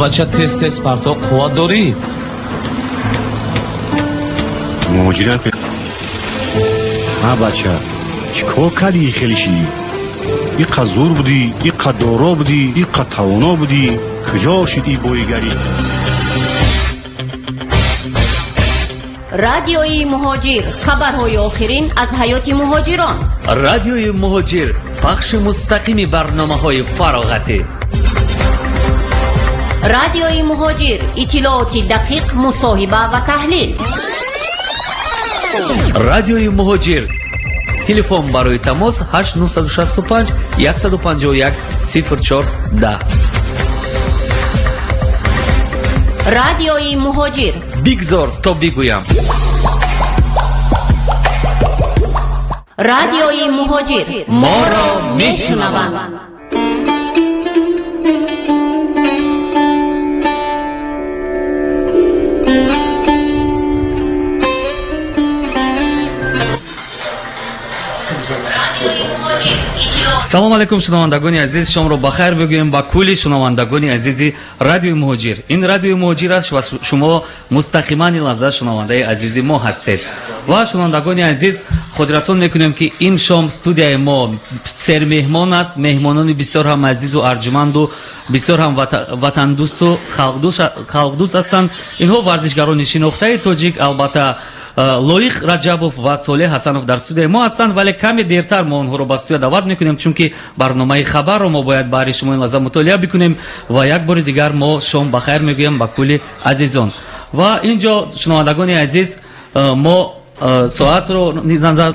بچه تست پرتاب قوت داری؟ مهاجرت بچه چیکار کردی خیلی شیدی؟ ای قزور بودی، ای قدارا بودی، ای قطوانا بودی، کجا شدی بایگری؟ رادیوی مهاجر، خبرهای آخرین از حیات مهاجران. رادیوی مهاجر، بخش مستقیم برنامه‌های فراغتی. رادیوی مهاجر، اطلاعات دقیق، مصاحبه و تحلیل. رادیوی مهاجر، تلفن برای تماس 8965 151 0410. رادیوی مهاجر، بگذار تا بگویم. رادیوی مهاجر، ما را میشنوند. салом алейкум шунавандагони азиз, шомро бахайр бигӯем ба кулли шунавандагони азизи радиои муҳоҷир. Ин радиои муҳоҷир аст ва шумо мустақиман лаззат шунавандаи азизи мо ҳастед. Ва шунавандагони азиз, хотиррасон мекунем ки ин шом студияи мо сермеҳмон аст. Меҳмонони бисёр ҳам азизу арҷуманду бисёр ҳам ватандӯсту халқдӯст ҳастанд. Инҳо варзишгарони шинохтаи тоҷик, албатта Лоиқ Раҷабов ва Солеҳ Ҳасанов дар студияи мо ҳастанд, вале каме дертар мо онҳоро ба студия даъват мекунем, чунки барномаи хабарро мо бояд баҳри шумо ин лаҳза мутолиа бикунем ва як бори дигар мо шом ба хайр мегӯем ба кулли азизон. Ва инҷо шунавандагони азиз, мо соатро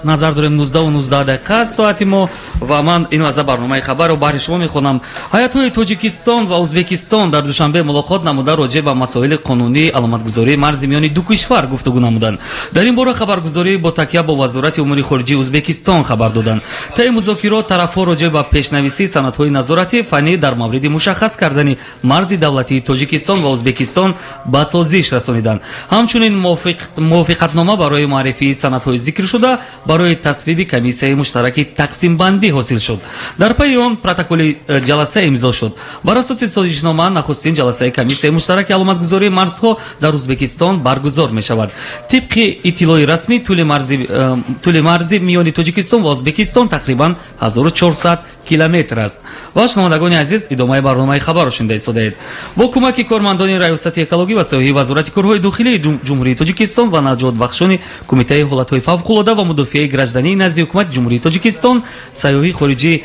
назар дорем 19 дақиқа соати мо ва ман ин лаҳза барномаи хабарро баҳри шумо мехонам. ҳаятҳои Тоҷикистон ва Ӯзбекистон дар душанбе мулоқот намуда роҷеъ ба масоили қонунии аломатгузории марзи миёни ду кишвар гуфтугӯ намуданд. Дар ин бора хабаргузорӣ бо такя бо Вазорати умури хориҷии Ӯзбекистон хабар доданд. Таи музокирот тарафҳо роҷеъ ба пешнависии санадҳои назорати фанӣ дар мавриди мушаххас кардани марзи давлатии Тоҷикистон ва Ӯзбекистон ба созиш расониданд. Ҳамчунин мувофиқатнома барои маърифии санадҳои зикршуда барои тасвиби комиссияи муштараки тақсимбандӣ ҳосил шуд. Дар пайи он протоколи ҷаласа имзо шуд. Бар асоси созишнома нахустин ҷаласаи комиссияи муштараки аломатгузории марзҳо дар Ӯзбекистон баргузор мешавад. Тибқи иттилои расмӣ тӯли марзи миёни Тоҷикистон ва Ӯзбекистон тақрибан 1400 километр аст. Ва шунавандагони азиз, идомаи барномаи хабарро шунда истодаед. Бо кӯмаки кормандони раёсати экологӣ ва соҳаи Вазорати корҳои дохилии ҷумҳурии Тоҷикистон ва наҷотбахшони кумитаи ҳолатҳои фавқулода ва мудофиаи гражданӣ назди ҳукумати ҷумҳурии Тоҷикистон, сайёҳии хориҷӣ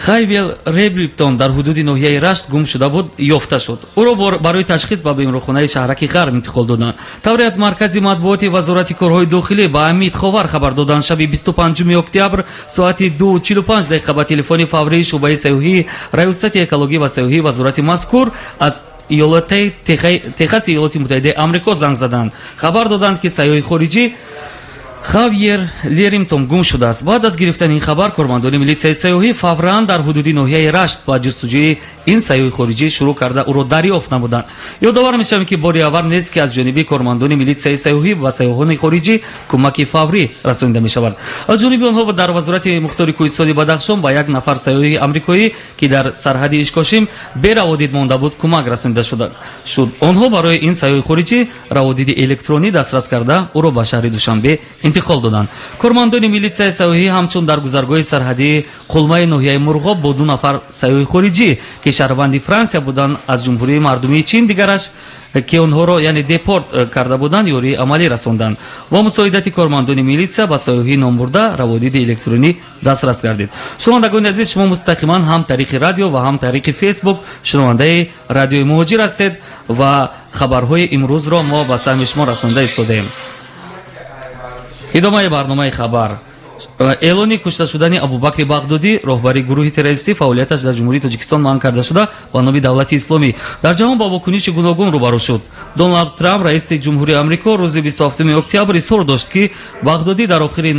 Хайвел Реблиптон дар ҳудуди ноҳияи Рашт гум шуда буд, ёфта шуд. Ӯро барои ташхис ба беморхонаи шаҳраки Ғарб интиқол доданд. Тавре аз маркази матбуоти Вазорати корҳои дохилӣ ба Амид Ховар хабар доданд. Шаби 25 октябр соати 2:45 дақиқа ба телефони фаврии шуъбаи сайёҳии раёсати экологӣ ва сайёҳии Вазорати мазкур аз Техаси Иёлоти Муттаҳидаи Амрико занг заданд. Хабар доданд ки сайёҳи хориҷӣ Хавьер Леримтон гум шудааст. Баъд аз гирифтани ин хабар, кормандони милитсияи сайёҳӣ фавран дар ҳудуди ноҳияи Рашт ба ҷустуҷӯи ин сайёҳи хориҷӣ шурӯъ карда ӯро дарёфт намуданд. Ёдовар мешавем ки бори аввал нест ки аз ҷониби кормандони милитсияи сайёҳӣ ва сайёҳони хориҷӣ кӯмаки фаврӣ расонида мешавад. Аз ҷониби онҳо дар Вазорати Мухтори Кӯҳистони Бадахшон ба як нафар сайёҳи амрикоӣ ки дар сарҳади Ишкошим бераводид монда буд кӯмак расонида шуд. Онҳо барои ин сайёҳи хориҷӣ раводиди электронӣ дастрас карда ӯро ба шаҳри Душанбе интиқол доданд. Кормандони милитсияи сайёҳӣ ҳамчун дар гузаргоҳи сарҳадии Қулмаи ноҳияи Мурғоб бо ду нафар сайёҳи хориҷӣ ки шаҳрванди Франсия буданд аз ҷумҳурии мардумии Чин дигараш ки онҳоро яъне депорт карда буданд, ёрии амалӣ расонданд. Ва мусоидати кормандони милитсия ба сайёҳии номбурда раводиди электронӣ дастрас гардид. шунавандагони азиз, шумо мустақиман ҳам тариқи радио ва ҳам тариқи фейсбук шунавандаи радиои муҳоҷир ҳастед ва хабарҳои имрӯзро мо ба саҳми шумо расонда истодаем. идомаи барномаи хабар. эълони кушта шудани Абубакри Бағдодӣ, роҳбари гурӯҳи террористӣ, фаъолияташ дар ҷумҳурии Тоҷикистон манъ карда шуда ба номи давлати исломӣ дар ҷаҳон ба вокуниши гуногун рӯбарӯ шуд. Доналд Трамп, раиси ҷумҳурии Амрико, рӯзи 27 октябр изҳор дошт ки Бағдодӣ дар охири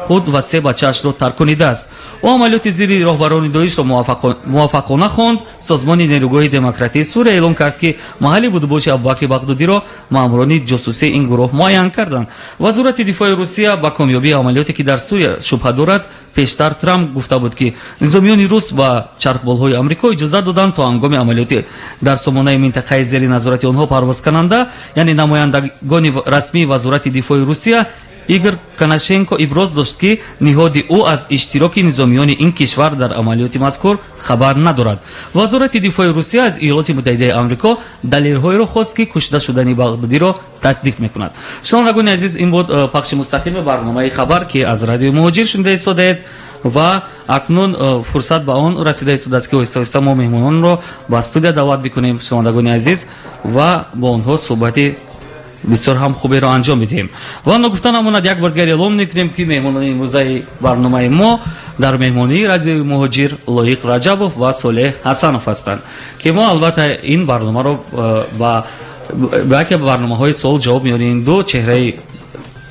худ ва 3 бачаашро тарконидааст. ӯ амалиёти зири роҳбарони доишро муваффақона хонд. Созмони нерӯгоҳи демократии Сурия эълон кард, ки маҳалли будубоши Абубакри Бағдодиро маъмурони ҷосусии ин гурӯҳ муайян карданд. Вазорати дифои Русия ба камёбии амалиёте, ки дар Сурия шубҳа дорад, пештар Трамп гуфта буд, ки низомиёни рус ба чархболҳои Амрико иҷозат доданд то ҳангоми амалиёти дар сомонаи минтақаи зери назорати онҳо парвозкунанда, яъне намояндагони расмии вазорати дифои Русия Игор Коношенко иброз дошт, ки ниҳоди ӯ аз иштироки низомиёни ин кишвар дар амалиёти мазкур хабар надорад. Вазорати дифои Русия аз Иёлоти Муттаҳидаи Амрико далелҳоеро хост, ки кушта шудани Бағдодиро тасдиқ мекунад. Шунавандагони азиз, ин буд пахши мустақими барномаи хабар, ки аз Радиои Муҳоҷир шунида истодаед ва акнун фурсат ба он расида истодааст, ки оҳиста-оҳиста мо меҳмононро ба студия даъват бикунем, шунавандагони азиз, ва бо онҳо суҳбати бисёр ҳам хуберо анҷом бидиҳем. Ва нагуфта намонад, як бор дигар эълон мекунем, ки меҳмонони имрӯзаи барномаи мо дар меҳмонии Радиои Муҳоҷир Лоиқ Раҷабов ва Солеҳ Ҳасанов ҳастанд, ки мо албатта ин барномаро ба яке барномаҳои суол ҷавоб меорим, ду чеҳраи,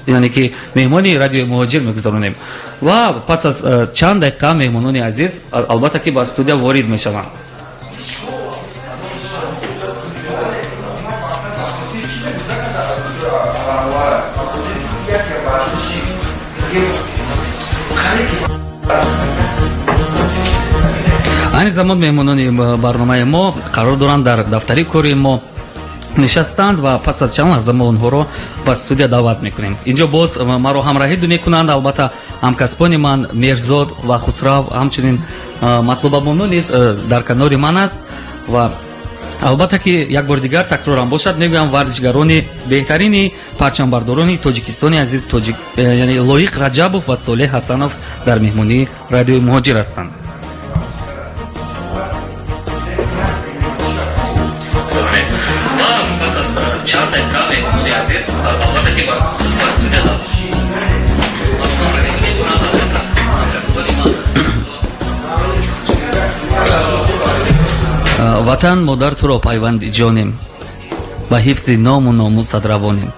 яъне ки меҳмони Радиои Муҳоҷир мегузаронем. Ва пас аз чанд дақиқа меҳмонони азиз албатта ки ба студия ворид мешаванд. айни замон меҳмонони барномаи мо қарор доранд дар дафтари кори мо нишастанд ва пас аз чанд лаҳза мо онҳоро ба студия даъват мекунем. Инҷо боз маро ҳамроҳӣ мекунанд албатта ҳамкасбони ман Мерзод ва Хусрав, ҳамчунин матлубабоно низ дар канори ман аст. Ва албатта ки як бор дигар такрорам бошад, мегӯям варзишгарони беҳтарини парчамбардорони Тоҷикистони азиз, яъне Лоиқ Раҷабов ва Солеҳ Ҳасанов дар меҳмонии Радиои Муҳоҷир ҳастанд. ватан модар туро пайванди ҷонем, ба ҳифзи ному номусат равонем.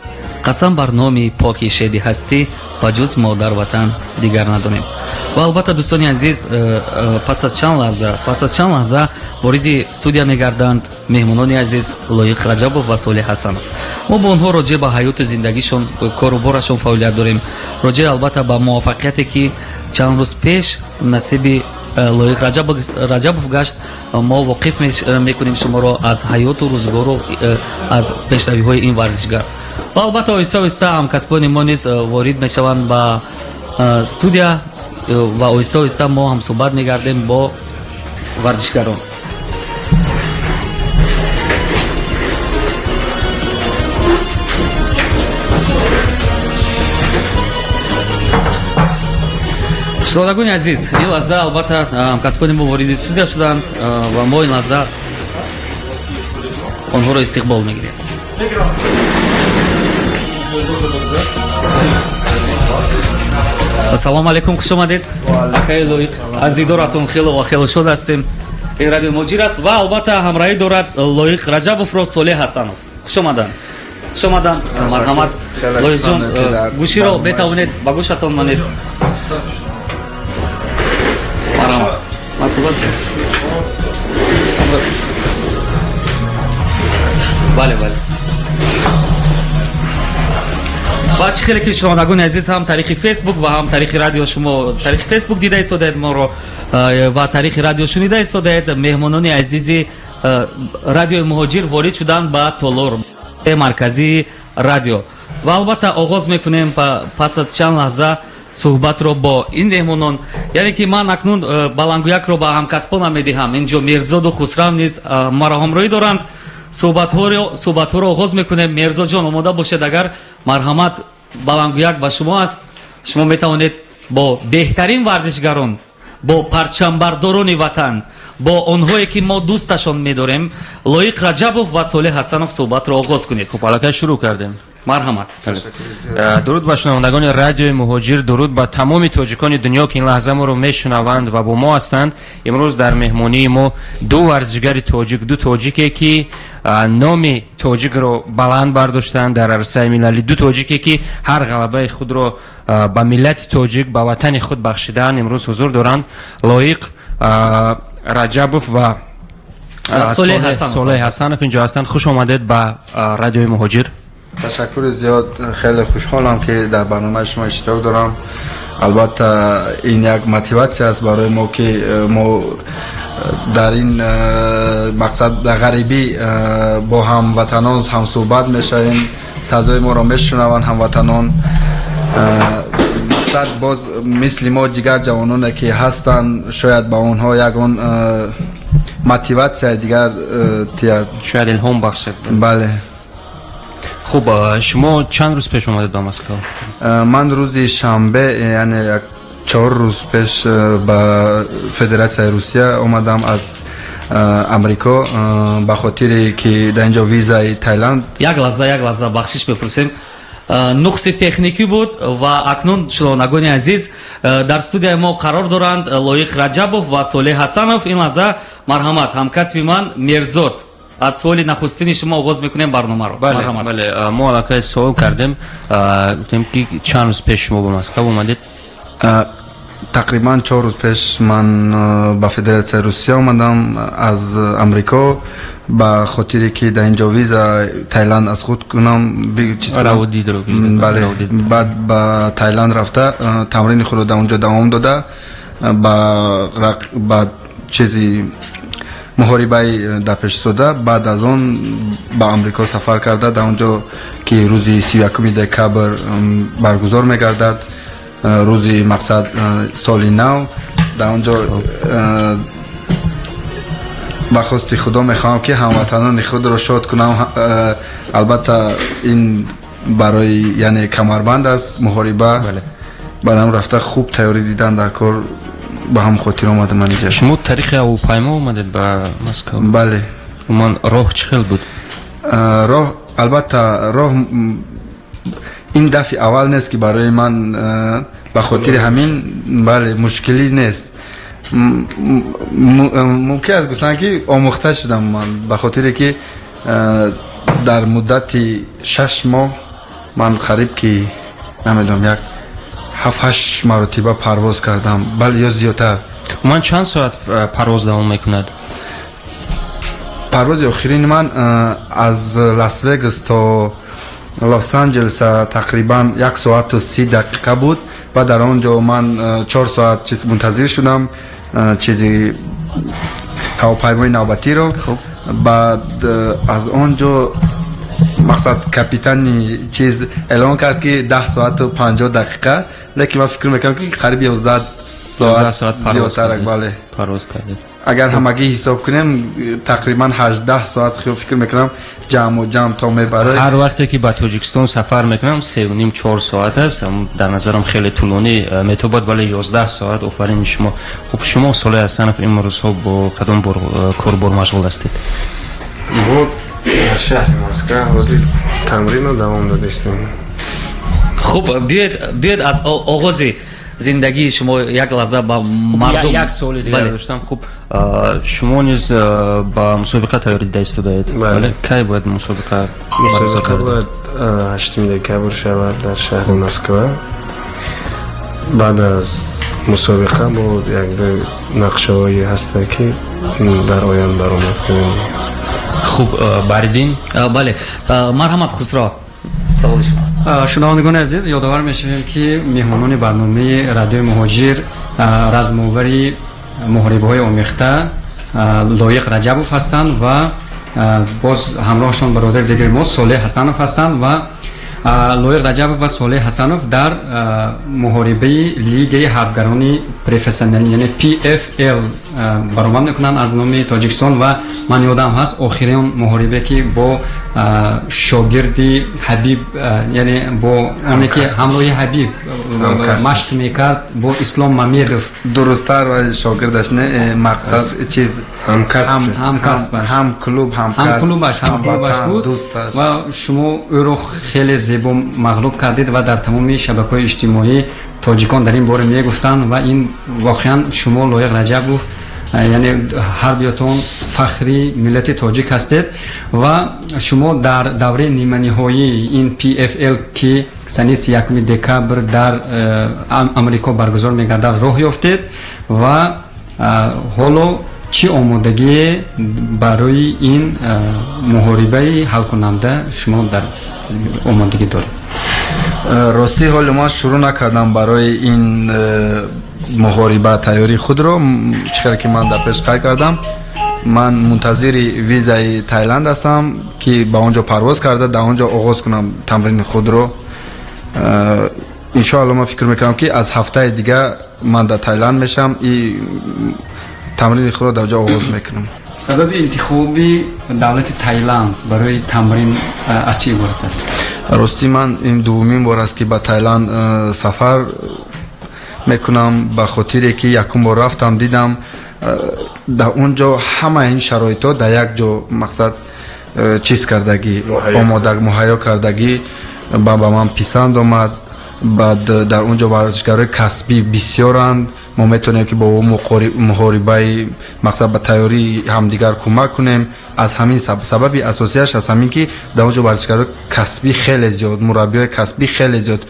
қасам бар номи поки шеди ҳастӣ, ба ҷуз модар ватан дигар надонем. ва албатта дӯстони азиз, пас аз чанд лаҳза вориди студия мегарданд меҳмонони азиз Лоиқ Раҷабов ва Солеҳ Ҳасанов. мо бо онҳо роҷеъ ба ҳаёту зиндагишон, коруборашон фаъолият дорем. роҷеъ албатта ба муваффақияте, ки чанд рӯз пеш насиби Лоиқ Раҷабов гашт. мо воқиф мекунем шуморо аз ҳаёту рӯзгору аз пешравиҳои ин варзишгар. ва албатта оҳиста-оҳиста ҳамкасбони мо низ ворид мешаванд ба студия ва оҳиста-оҳиста мо ҳамсуҳбат мегардем бо варзишгарон. шунавандагони азиз, ин лаҳза албатта ҳамкасбони мо вориди студия шуданд ва мо ин лаҳза онҳоро истиқбол мегирем. ассалому алайкум, хуш омадед. акаи Лоиқ, аз дидоратон хело ва хело шод ҳастем. ин Радиои Муҳоҷир аст ва албатта ҳамроҳӣ дорад Лоиқ Раҷабовро Солеҳ Ҳасанов. хуш омаданд. хуш омаданд. марҳамат. Лоиқҷон, гӯширо метавонед ба гӯшатон монед. бале. ва чӣ хеле ки шунавандагони азиз ҳам тариқи фейсбук ва ҳам тариқи радио, шумо тариқи фейсбук дида истодаед моро ва тариқи радио шунида истодаед, меҳмонони азизи Радиои Муҳоҷир ворид шуданд ба толор марказии радио. ва албатта оғоз мекунем пас аз чанд лаҳза суҳбатро бо ин меҳмонон, яъне ки ман акнун балангӯякро ба ҳамкасбонам медиҳам. инҷо Мерзоду Хусрав низ маро ҳамроҳӣ доранд. суҳбатҳоро оғоз мекунем. Мерзод ҷон, омода бошед. агар марҳамат, балангӯяк ба шумо аст. шумо метавонед бо беҳтарин варзишгарон, бо парчамбардорони ватан, бо онҳое ки мо дӯсташон медорем, Лоиқ Раҷабов ва Солеҳ Ҳасанов суҳбатро оғоз кунед. خب حالا شروع کردیم. марҳамат. дуруд ба шунавандагони радиои муҳоҷир, дуруд ба тамоми тоҷикони дунё ки ин лаҳза моро мешунаванд ва бо мо ҳастанд. имрӯз дар меҳмонии мо ду варзишгари тоҷик, ду тоҷике ки номи тоҷикро баланд бардоштанд дар арсаи милалӣ, ду тоҷике ки ҳар ғалабаи худро ба миллати тоҷик, ба ватани худ бахшидаанд. имрӯз ҳузур доранд Лоиқ Раҷабов ва Солеҳ Ҳасанов инҷо ҳастанд. хуш омадед ба радиои муҳоҷир. ташаккури зиёд, хеле хушҳолам ки дар барномаи шумо иштирок дорам. албатта ин як мотиватсия аст барои мо ки мо дар ин мақсад дар ғарибӣ бо ҳамватанон ҳамсӯҳбат мешавем, садои моро мешунаванд ҳамватанон. мақсад боз мисли мо дигар ҷавононе ки ҳастанд, шояд ба онҳо ягон мотиватсия дигар тияд, шояд илҳом бахшед. бале. хуб, шумо чанд рӯз пеш омадед ба Москва? ман рӯзи шанбе, яъне як 4 рӯз пеш ба Федератсияи Русия омадам аз амрико ба хотире ки дар инҷо визаи Таиланд. як лаҳза бахшиш бепурсем. нуқси техникӣ буд ва акнун шунавандагони азиз дар студияи мо қарор доранд Лоиқ Раҷабов ва Солеҳ Ҳасанов. ин лаҳза марҳамат, ҳамкасби ман Мерзод. аз суоли нахустини шумо оғоз мекунем барномаро. бале, мо аллакай суол кардем, гуфтем ки чанд рӯз пеш шумо ба Москва омадед? тақрибан 4 рӯз пеш ман ба Федератсияи Русия омадам аз амрико ба хотире ки дар инҷо виза Таиланд аз худ кунам. баъд ба Таиланд рафта тамрини худро дар онҷо давом дода ба чизи муҳорибаи дар пешсода, баъд аз он ба амрико сафар карда, дар онҷо ки рӯзи 31 декабр баргузор мегардад, рӯзи мақсад соли нав. дар онҷо ба хости худо мехоҳам ки ҳамватанони худро шод кунам. албатта ин барои яъне камарбанд аст муҳориба. барам рафта хуб тайёрӣ дидан дар кор ба ҳам хотир омада ман инҷа. шумо тариқи ҳавопаймо омадед ба Москва? бале. умуман роҳ чӣ хел буд? роҳ, албатта роҳ ин дафъи аввал нест ки барои ман ба хотири ҳамин бале мушкилӣ нест. мумкин аст гуфтан ки омӯхта шудам ман, ба хотире ки дар муддати 6 моҳ ман қариб ки намедонам як 7-8 маротиба парвоз кардам, бале ё зиёдтар. ман чанд соат парвоз давом мекунад? парвози охирини ман аз Лас Вегас то Лос Анҷелес тақрибан 1 соату 30 дақиқа буд. баъд дар он ҷо ман 4 соат чиз мунтазир шудам, чизи ҳавопаймои навбатиро. баъд аз он ҷо мақсад капитани чиз эълон кард ки 10 соату 50 дақиқа, лекин ман фикр мекардам ки қариб 11 соат зиёдтар. бале, парвоз кардед. агар ҳамагӣ ҳисоб кунем тақрибан 18 соат фикр мекунам ҷамъу ҷамъ то мебарад. ҳар вақте ки ба Тоҷикистон сафар мекунам 3.5-4 соат аст. дар назарам хеле тӯлонӣ метобад, вале 11 соат. офарини шумо. хуб, шумо Солеҳ Ҳасанов ин рӯзҳо бо кадом корбор машғул ҳастед? мо дар шаҳри Москва ҳозир тамринро давом додастем. хуб, биёед аз оғози зиндагии шумо як лаҳза ба мардум. як соли дигар доштам. хуб, шумо низ ба мусобиқа тайёрӣ дида истодаед. бале, кай бояд мусобиқа бояд 8 декабр шавад дар шаҳри Москва. баъд аз мусобиқа мо як-ду нақшаҳое ҳаста ки дар оян баромад кунем. хуб, баридин? бале, марҳамат Хусро, саволи шумо. шунавандагони азиз, ёдовар мешавем ки меҳмонони барномаи Радиои Муҳоҷир размовари муҳорибаҳои омехта Лоиқ Раҷабов ҳастанд ва боз ҳамроҳшон бародари дигари мо Солеҳ Ҳасанов ҳастанд ва Лоиқ Раҷабов ва Солеҳ Ҳасанов дар муҳорибаи Лигаи ҳарбгарони профессионалӣ, яъне PFL баромад мекунанд аз номи Тоҷикистон. ва ман ёдам ҳаст охирин муҳорибе ки бо шогирди Ҳабиб, яъне бо оне ки ҳамроҳи Ҳабиб машқ мекард, бо Ислом Мамедов. дурусттар ва шогирдаш не мақсад чиз ҳам клубаш буд ва шумо ӯро хеле зебо мағлуб кардед ва дар тамоми шабакаҳои иҷтимоӣ тоҷикон дар ин бора мегуфтанд ва ин воқеан шумо Лоиқ Раҷабов яъне ҳар дуятон фахри миллати тоҷик ҳастед ва шумо дар давраи ниманиҳоии ин PFL ки сани 31 декабр дар Амрико баргузор мегардад роҳ ёфтед ва ҳоло чӣ омодагие барои ин муҳорибаи ҳалкунанда шумо дар омодагӣ доред? рости ҳоли ман шурӯъ накардам барои ин муҳориба тайёрии худро. чӣ хеле ки ман дар пеш қайд кардам, ман мунтазири визаи Таиланд ҳастам ки ба он ҷо парвоз карда дар он ҷо оғоз кунам тамрини худро. иншоалло ман фикр мекунам ки аз ҳафтаи дигар ман дар Таиланд мешавам, и тамрини худро дар ҷо оғоз мекунам. сабаби интихоби давлати Таиланд барои тамрин аз чӣ иборат аст? рости ман ин дуввумин бор аст ки ба Таиланд сафар мекунам, ба хотире ки якум бор рафтам, дидам дар он ҷо ҳамаи ин шароитҳо дар як ҷо мақсад чиз кардагӣ, муҳайё кардагӣ ба ман писанд омад. баъд дар он ҷо варзишгарони касбӣ бисёранд. мо метавонем ки бо муҳорибаи мақсад ба тайёрии ҳамдигар кӯмак кунем. аз ҳамин сабаби асосияш аз ҳамин ки дар он ҷо варзишгарони касбӣ хеле зиёд, мураббиёи касбӣ хеле зиёд.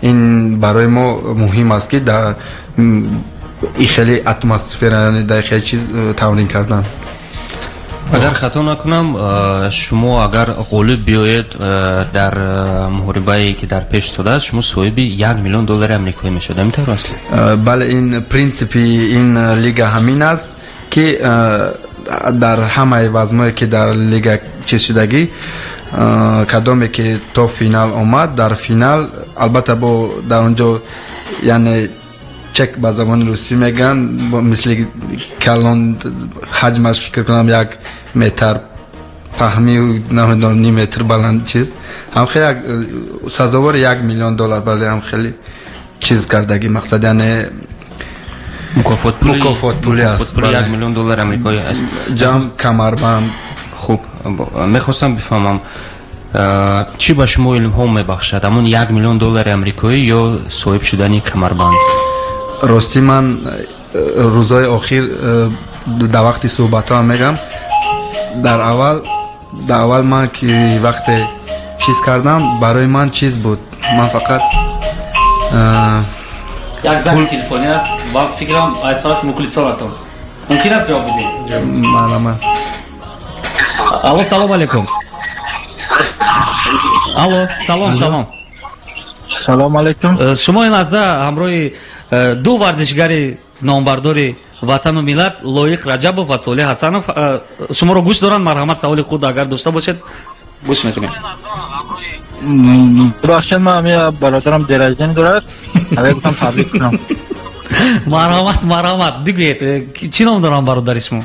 ин барои мо муҳим аст ки дар ин хеле атмосфера, дар хеле чиз тамрин кардан. агар хато накунам, шумо агар ғолиб биёед дар муҳорибае ки дар пеш истодааст, шумо соҳиби $1 миллион амрикоӣ мешавед. ҳамин аст? бале, ин принсипи ин лига ҳамин аст ки дар ҳамаи вазнҳое ки дар лига чиз шудагӣ, кадоме ки то финал омад, дар финал албатта бо дар он ҷо яъне чек ба забони русӣ меган, мисли калон ҳаҷмаш фикр кунам 1 метр паҳми, намедонам ним метр баланд чиз, ҳам хеле сазовори $1 миллион, бале ҳам хеле чиз кардагӣ, мақсад яъне мукофот пули аст. $1 миллион амрикоӣ аст. ҷамъ камарбанд. хуб, мехостам бифаҳмам чӣ ба шумо илмҳо мебахшад, ҳамон $1 миллион амрикоӣ ё соҳиб шудани камарбанд? рости ман рӯзҳои охир дар вақти суҳбатҳоам мегам, дар аввал ман ки вақте чиз кардам, барои ман чиз буд, ман фақат як занги телефони аст ва фикрам айсаат мухлисонатон мумкин аст ҷавоб бидед? Марҳамат. алло, салом алейкум. алло, салом. салом алейкум. шумо ин лаҳза ҳамроҳи ду варзишгари номбардори ватану миллат Лоиқ Раҷабов ва Солеҳ Ҳасанов шуморо гӯш доранд. марҳамат, саволи худ агар дошта бошед гӯш мекунем. бахшед, ман бародарам дераждин дорад, аве гуфтам табрик кунам. марҳамат, бигӯед чӣ ном дорам бародари шумо?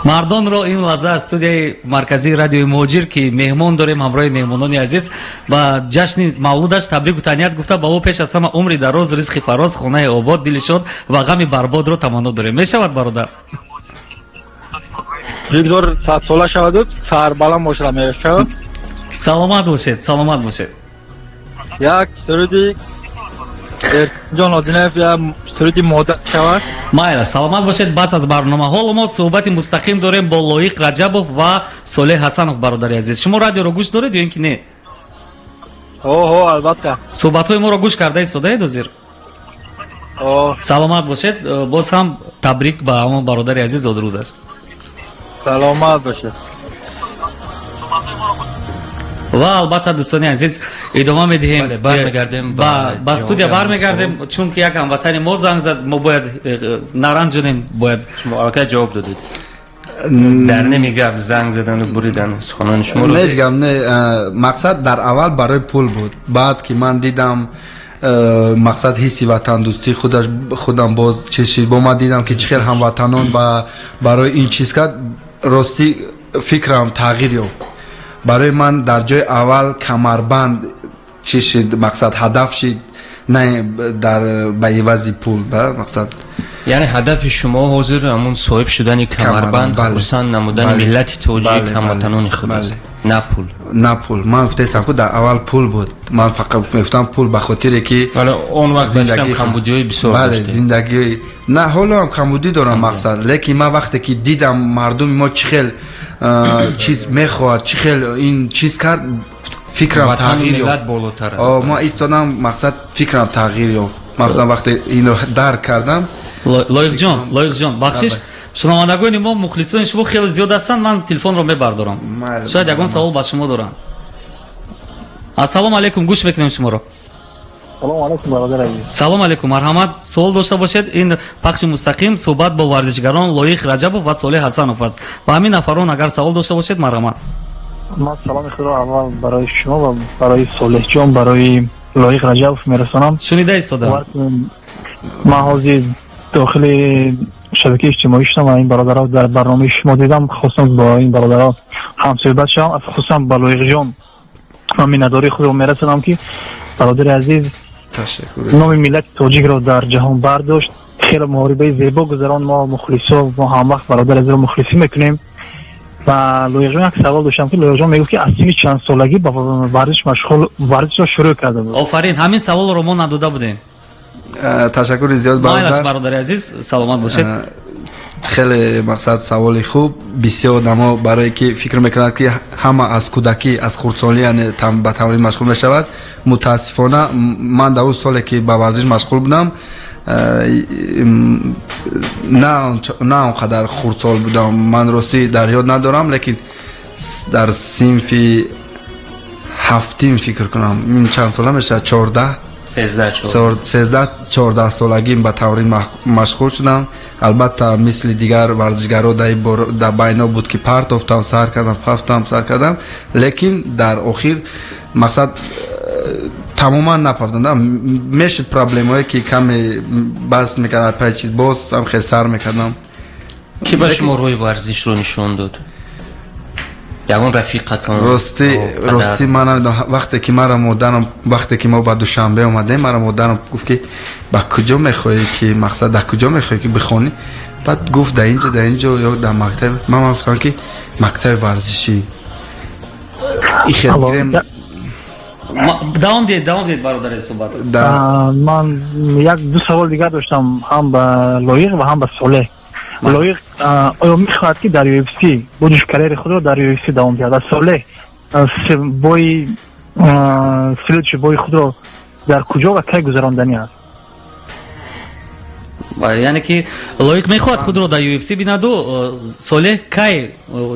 мардонро ин лаҳза аз студияи марказии радиои муҳоҷир ки меҳмон дорем, ҳамроҳи меҳмонони азиз ба ҷашни мавлудаш табрику таҳният гуфта ба ӯ пеш аз ҳама умри дароз, ризқи фароз, хонаи обод, дили шод ва ғами барбодро таманно дорем. мешавад бародар? бигзор 100 сола шавад, сарбаланд бошад, мешавад. саломат бошед. як суруди ҷон одинаев, як суруди модар шавад. майла, саломат бошед. бас аз барнома ҳоло мо суҳбати мустақим дорем бо Лоиқ Раҷабов ва Солеҳ Ҳасанов, бародари азиз. шумо радиоро гӯш доред ё ин ки не? албатта. суҳбатҳои моро гӯш карда истодаед ҳозир? саломат бошед. боз ҳам табрик ба ҳамон бародари азиз одрӯзаш. саломат бошед. ва албатта дӯстони азиз идома медиҳем, ба студия бармегардем, чунки як ҳамватани мо занг зад, мо бояд наранҷонем, бояд шумо аллакай ҷавоб додед. дар намегап занг задану буридан суханони шуморо. нечгам, не, мақсад дар аввал барои пул буд. баъд ки ман дидам мақсад ҳисси ватандӯстӣ худам боз чиз шид, бо ман дидам ки чӣ хел ҳамватанон барои ин чиз кард, рости фикрам тағйир ёфт. барои ман дар ҷои аввал камарбанд чӣ шид, мақсад ҳадаф шид, не дар ба ивази пул. мақсад яъне ҳадафи шумо ҳозир ҳамун соҳиб шудани камарбанд, хурсанд намудани миллати тоҷик, ҳамватанони худ аст. نه پول. من گفتم که در اول پول بود. من فقط گفتم پول به خاطری که ولی اون وقت داشتم کمبودی بسیار بله زندگی نه حالا هم کمبودی دارم مقصد، لیکن من وقتی که دیدم مردم ما چخیل چیز میخواد چخیل این چیز کرد فکرم تغییر یافت. ما ایستادم مقصد فکرم تغییر یافت. مثلا وقتی اینو درک کردم. لایق جان بخشش шунавандагони мо мухлисони шумо хеле зиёд ҳастанд. ман телефонро мебардорам, шояд ягон савол ба шумо доранд. ассалому алайкум, гӯш мекунем шуморо. салом алайкум, марҳамат. суол дошта бошед. ин пахши мустақим суҳбат бо варзишгарон Лоиқ Раҷабов ва Солеҳ Ҳасанов аст. ба ҳамин нафарон агар савол дошта бошед марҳамат. ман саломи худро аввал барои шумо ва барои Солеҳҷон, барои Лоиқ Раҷабов мерасонам. шунида истодаам. ман ҳозир дохили шабакаи иҷтимоӣ шудам ва ин бародаро дар барномаи шумо дидам. хостам бо ин бародаро ҳамсӯҳбат шавам. хусусан ба Лоиқҷон ман миннатдории худро мерасонам ки бародари азиз номи миллати тоҷикро дар ҷаҳон бардошт. хеле муҳорибаи зебо гузарон. мо мухлисо мо ҳамвақт бародари азизро мухлисӣ мекунем. ва Лоиқҷон як савол доштам ки Лоиқҷон мегӯфт ки аз синни чанд солагӣ ба варзиш машғул варзишро шурӯъ карда буд. офарин, ҳамин саволро мо надода будем. تشکر زیاد برادر عزیز، سلامت باشید. خیلی مقصد سوالی خوب. بسیار آدما برای که فکر میکنند که همه از کودکی از خردسالی یعنی به تمرین مشغول میشود. متاسفانه من در اون سالی که به ورزش مشغول بودم نه اونقدر خردسال بودم. من راستی در یاد ندارم، لیکن در صنف هفتم فکر کنم این چند ساله میشه 13-14 سالگیم به تمرین مشغول شدم. البته مثل دیگر ورزشگرا در بینا بود که پرتافتم سر کردم، لیکن در آخر مقصد تماما نپرداختم. میشد پرابلم هایی که کمی بس میکردم پای چیز باز هم خیلی سر میکردم. کی به شما روی ورزش رو نشون داد؟ یگان رفیقتان؟ راستی من وقتی که ما با دوشنبه اومدیم مرا مادرم گفت که با کجا میخوایی که مقصد در کجا میخوایی که بخونی؟ بعد گفت در اینجا یا در مکتب. من گفتم که مکتب ورزشی. این خیلی دوام دید برادر صحبت. من یک دو سوال دیگر داشتم، هم به لایق و هم به صالح. لایق آیا میخواهد که در UFC بودش کریر خود را در UFC دوام دهد؟ و صالح بای خود را در کجا و کی گذراندنی است؟ یعنی که لایق میخواهد خود را در UFC بیند و صالح کی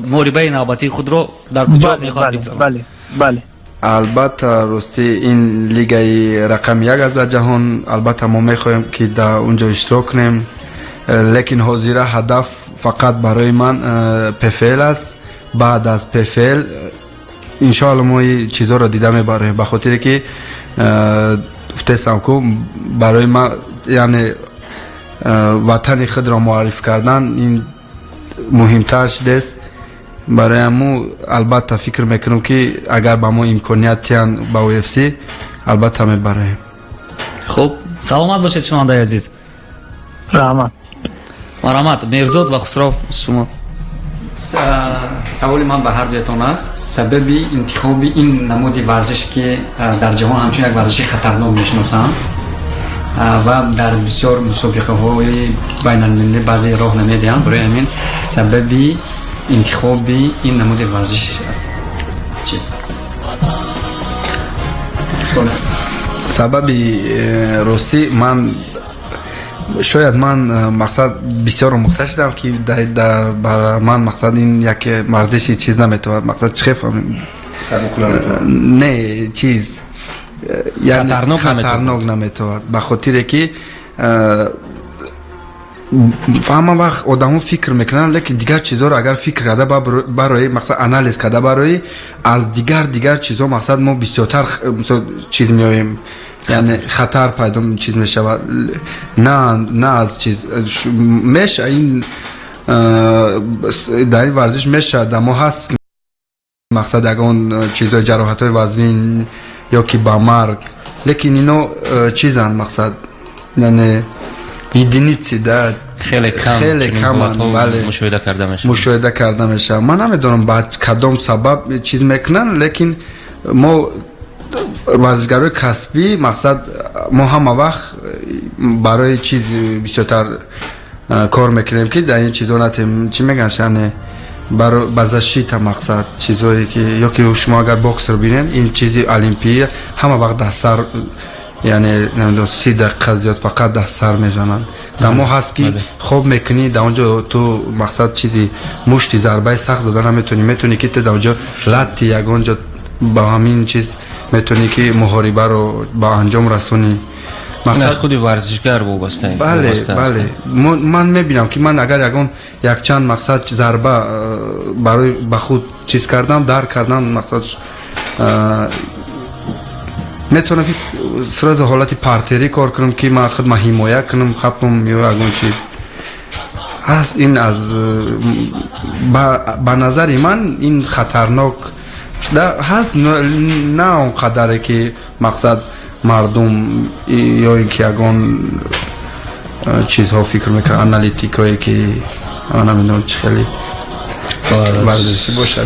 موربه نوبتی خود را در کجا میخواهد بگذراند؟ بله. البته راستی این لیگای رقم 1 از در جهان، البته ما میخوایم که در اونجا اشتراک کنیم، لیکن حاضر هدف فقط برای من پفل است. بعد از پفل انشاءالله ما این چیزا را دیده میبریم، به خاطر که گفتم که برای ما یعنی وطن خود را معرفی کردن این مهمتر شده است. برای امو البته فکر میکنم که اگر با ما امکانیت تیان با UFC البته میبریم. خب سلامت باشید شنونده عزیز. مرحمت. مرزاد و خسرو شما. سوالی من به هر دویتان است. سببی انتخاب این نمودی ورزش که در جهان همچون یک ورزش خطرناک میشناسند و در بسیار مسابقه های بین المللی بعضی راه نمیدهند، برای همین سببی انتخاب این نمود ورزش است چیست؟ سببی راستی شاید من مقصد بسیار مختلف شدم که در من مقصد این یک ورزشی چیز نمیتواند مقصد چه فهمیم نه چیز یعنی خطرناک نمیتواند، به خاطر که فهم وقت آدمو فکر میکنن، لیکن دیگر چیزا رو اگر فکر کرده برای مقصد انالیز کرده برای از دیگر چیزا مقصد ما بسیارتر چیز میایم، یعنی خطر پیدا چیز میشود. نه از چیز میشه این در این ورزش میشه دما هست که مقصد اگه چیزای جراحت های وزنی یا که با مرگ، لیکن اینو چیزن مقصد یعنی единицы, да, خیلی کم بله مشاهده کرده میشه. مشاهده کرده میشه. من نمیدونم با کدام سبب چیز میکنن، لیکن ما ورزشگرای کسبی مقصد ما همه وقت برای چیز بیشتر کار میکنیم که در این چیزا نتیم چی میگن شانه برای بازشیت مقصد چیزایی که یا که شما اگر باکس رو ببینین این چیزی المپیه همه وقت در سر یعنی نمیدونم 30 دقیقه زیاد فقط در سر میزنن. دما هست که خوب میکنی در اونجا تو مقصد چیزی مشتی ضربه سخت دادن نمیتونی، میتونی که در اونجا لطی یک اونجا با همین چیز میتونی که محاربه رو با انجام رسونی. مقصد خود ورزشگر وابسته. بله من میبینم که من اگر یک چند مقصد ضربه برای به خود چیز کردم در کردم مقصد میتونم سراز حالت پارتری کار کنم که من خود حمایه کنم خپم یا اگون چیز هست. این از به نظر من این خطرناک هست، نه اونقدره که مقصد مردم یا اینکه اگون چیزها فکر میکنه انالیتیکایی که نمیدونم چه خیلی ورزشی باشه.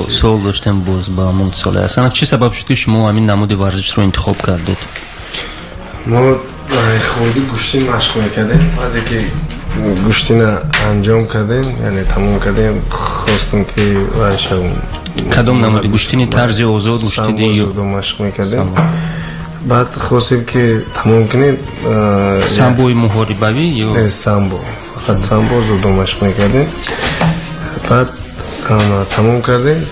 سوال داشتم باز با همون صالح حسنов چی سبب شد که شما همین نمود ورزش رو انتخاب کردید؟ ما خودی گوشتی مشق میکردیم، بعد که گوشتی انجام کردیم یعنی تموم کردیم خواستم که ورشم کدام نمود گوشتی طرز آزاد گوشتی یا مشق میکردیم، بعد خواستیم که تموم کنیم سامبوی محاربوی یا سامبو فقط سامبو زودو مشق میکردیم. بعد تموم کردیم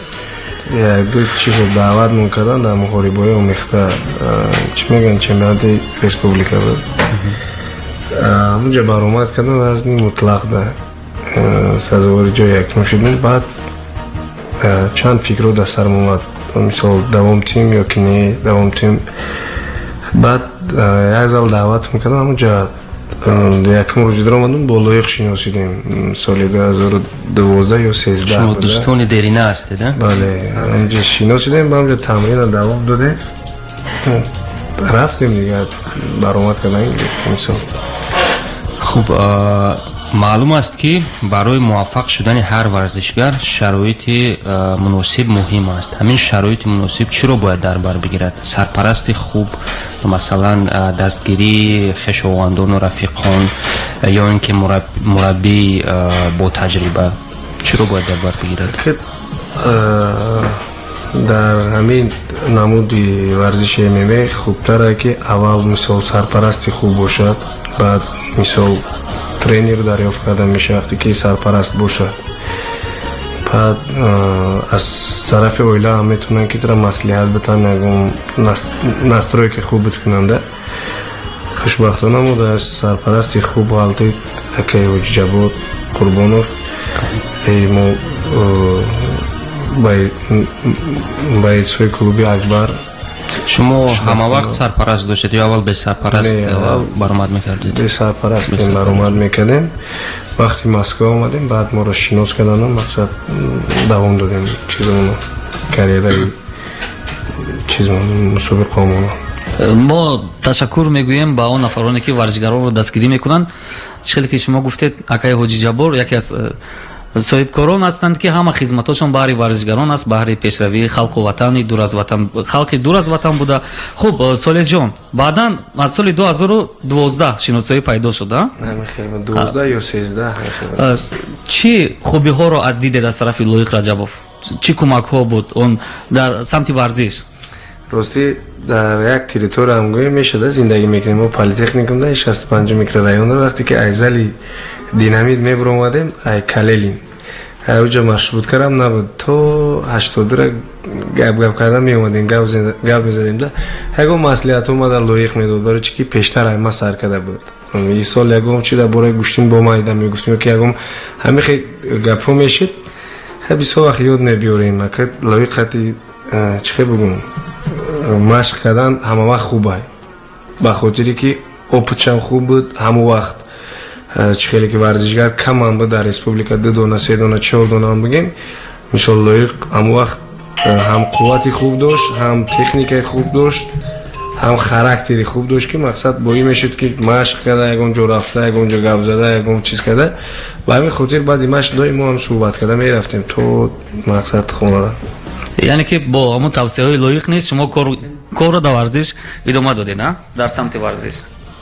یک دو چیز دعوت میکردن در محاربای آمیخته چی میگن چمپیونات ریسپوبلیکا بود، اونجا برآمد کردن وزنی مطلق ده سزاوار جای یکم شدیم. بعد چند فکر رو در سرم اومد، مثال دوام تیم یا که نه دوام تیم. بعد یک زال دعوت میکردن اونجا یکم روزی در آمدن با لویق شناسیدیم سال 2012 یا 13 شما دوستان دیرینه هستید؟ بله اونجا شناسیدیم، با اونجا تمرین دوام دادیم رفتیم دیگه برآمد کردن. خوب معلوم است که برای موفق شدن هر ورزشگر شرایط مناسب مهم است. همین شرایط مناسب چی رو باید در بر بگیرد؟ سرپرست خوب، مثلا دستگیری خویشاوندان و رفیقان یا اینکه مربی با تجربه، چی رو باید در بر بگیرد؟ در همین نمودی ورزش MMA خوبتره که اول مثال سرپرستی خوب باشد، بعد مثال ترینر دریافت کرده میشه وقتی که سرپرست باشد. بعد از طرف اویله هم میتونن که تر مصلحت بتن نستروی که خوب بتکننده. خوشبختانه ما در سرپرستی خوب حالتی لویق راجبov قربانوف ما باید سوی کلوبی اکبر. شما همه وقت سرپرست داشتید یا اول به سرپرست برآمد میکردید؟ به سرپرست برآمد میکردیم. وقتی مسکو آمدیم بعد ما را شناس کردن و مقصد دوام دادیم چیزمونو کاریرای چیزمونو مسابقه‌مونو. ما تشکر میگوییم با اون نفرانی که ورزشگران رو دستگیری میکنن. چیزی که شما گفتید آقای حاجی جبور یکی از صاحبکاران هستند که همه خدمتاشون بهر ورزشگران است، بهر پیشروی خلق و وطن دور از وطن، خلق دور از وطن بوده. خب صالح جان بعداً از سال 2012 شناسایی پیدا شد؟ نه خیر 12 یا 13 چی خوبی ها رو دیدید از طرف لویق راجبov؟ چی کمک ها بود اون در سمت ورزش؟ راستی در یک تریتور همگوی میشده زندگی میکنیم و پالیتکنیکم در 65 میکرورایون در وقتی که ایزلی دینامیت میبر اومدیم ای کلیلیم اوجا مشروط کردم نبود تو 80 را گپ کردم می اومدیم گپ میزدیم ده هگو مسئولیت اومد لویق میداد برای چی که پیشتر ای ما سر کرده بود. این سال یکم چی در برای گوشتین با ما ایدم میگفتیم که یکم همه خیلی گپ میشید بیسا وقت یاد نبیاریم اکد لویق خطی چی بگم مشق کردن همه وقت خوبه به خاطری که اپچم خوب بود همه وقت خیلی که ورزشگر کم هم بود در ریسپوبلیکا 2 دونه 3 دونه 4 دونه هم بگیم مثال لویق همه وقت هم قوتی خوب داشت هم تکنیک خوب داشت ҳам характери хуб дошт ки мақсад бо ин мешуд ки машқ карда ягон ҷо рафта ягон ҷо гап зада ягон чиз карда ба ҳамин хотир баъди машқ доим мо ҳам суҳбат карда мерафтем то мақсад хона. яъне ки бо ҳамон тавсияҳои лоиқ нест шумо корро дар варзиш идома додед на дар самти варзиш.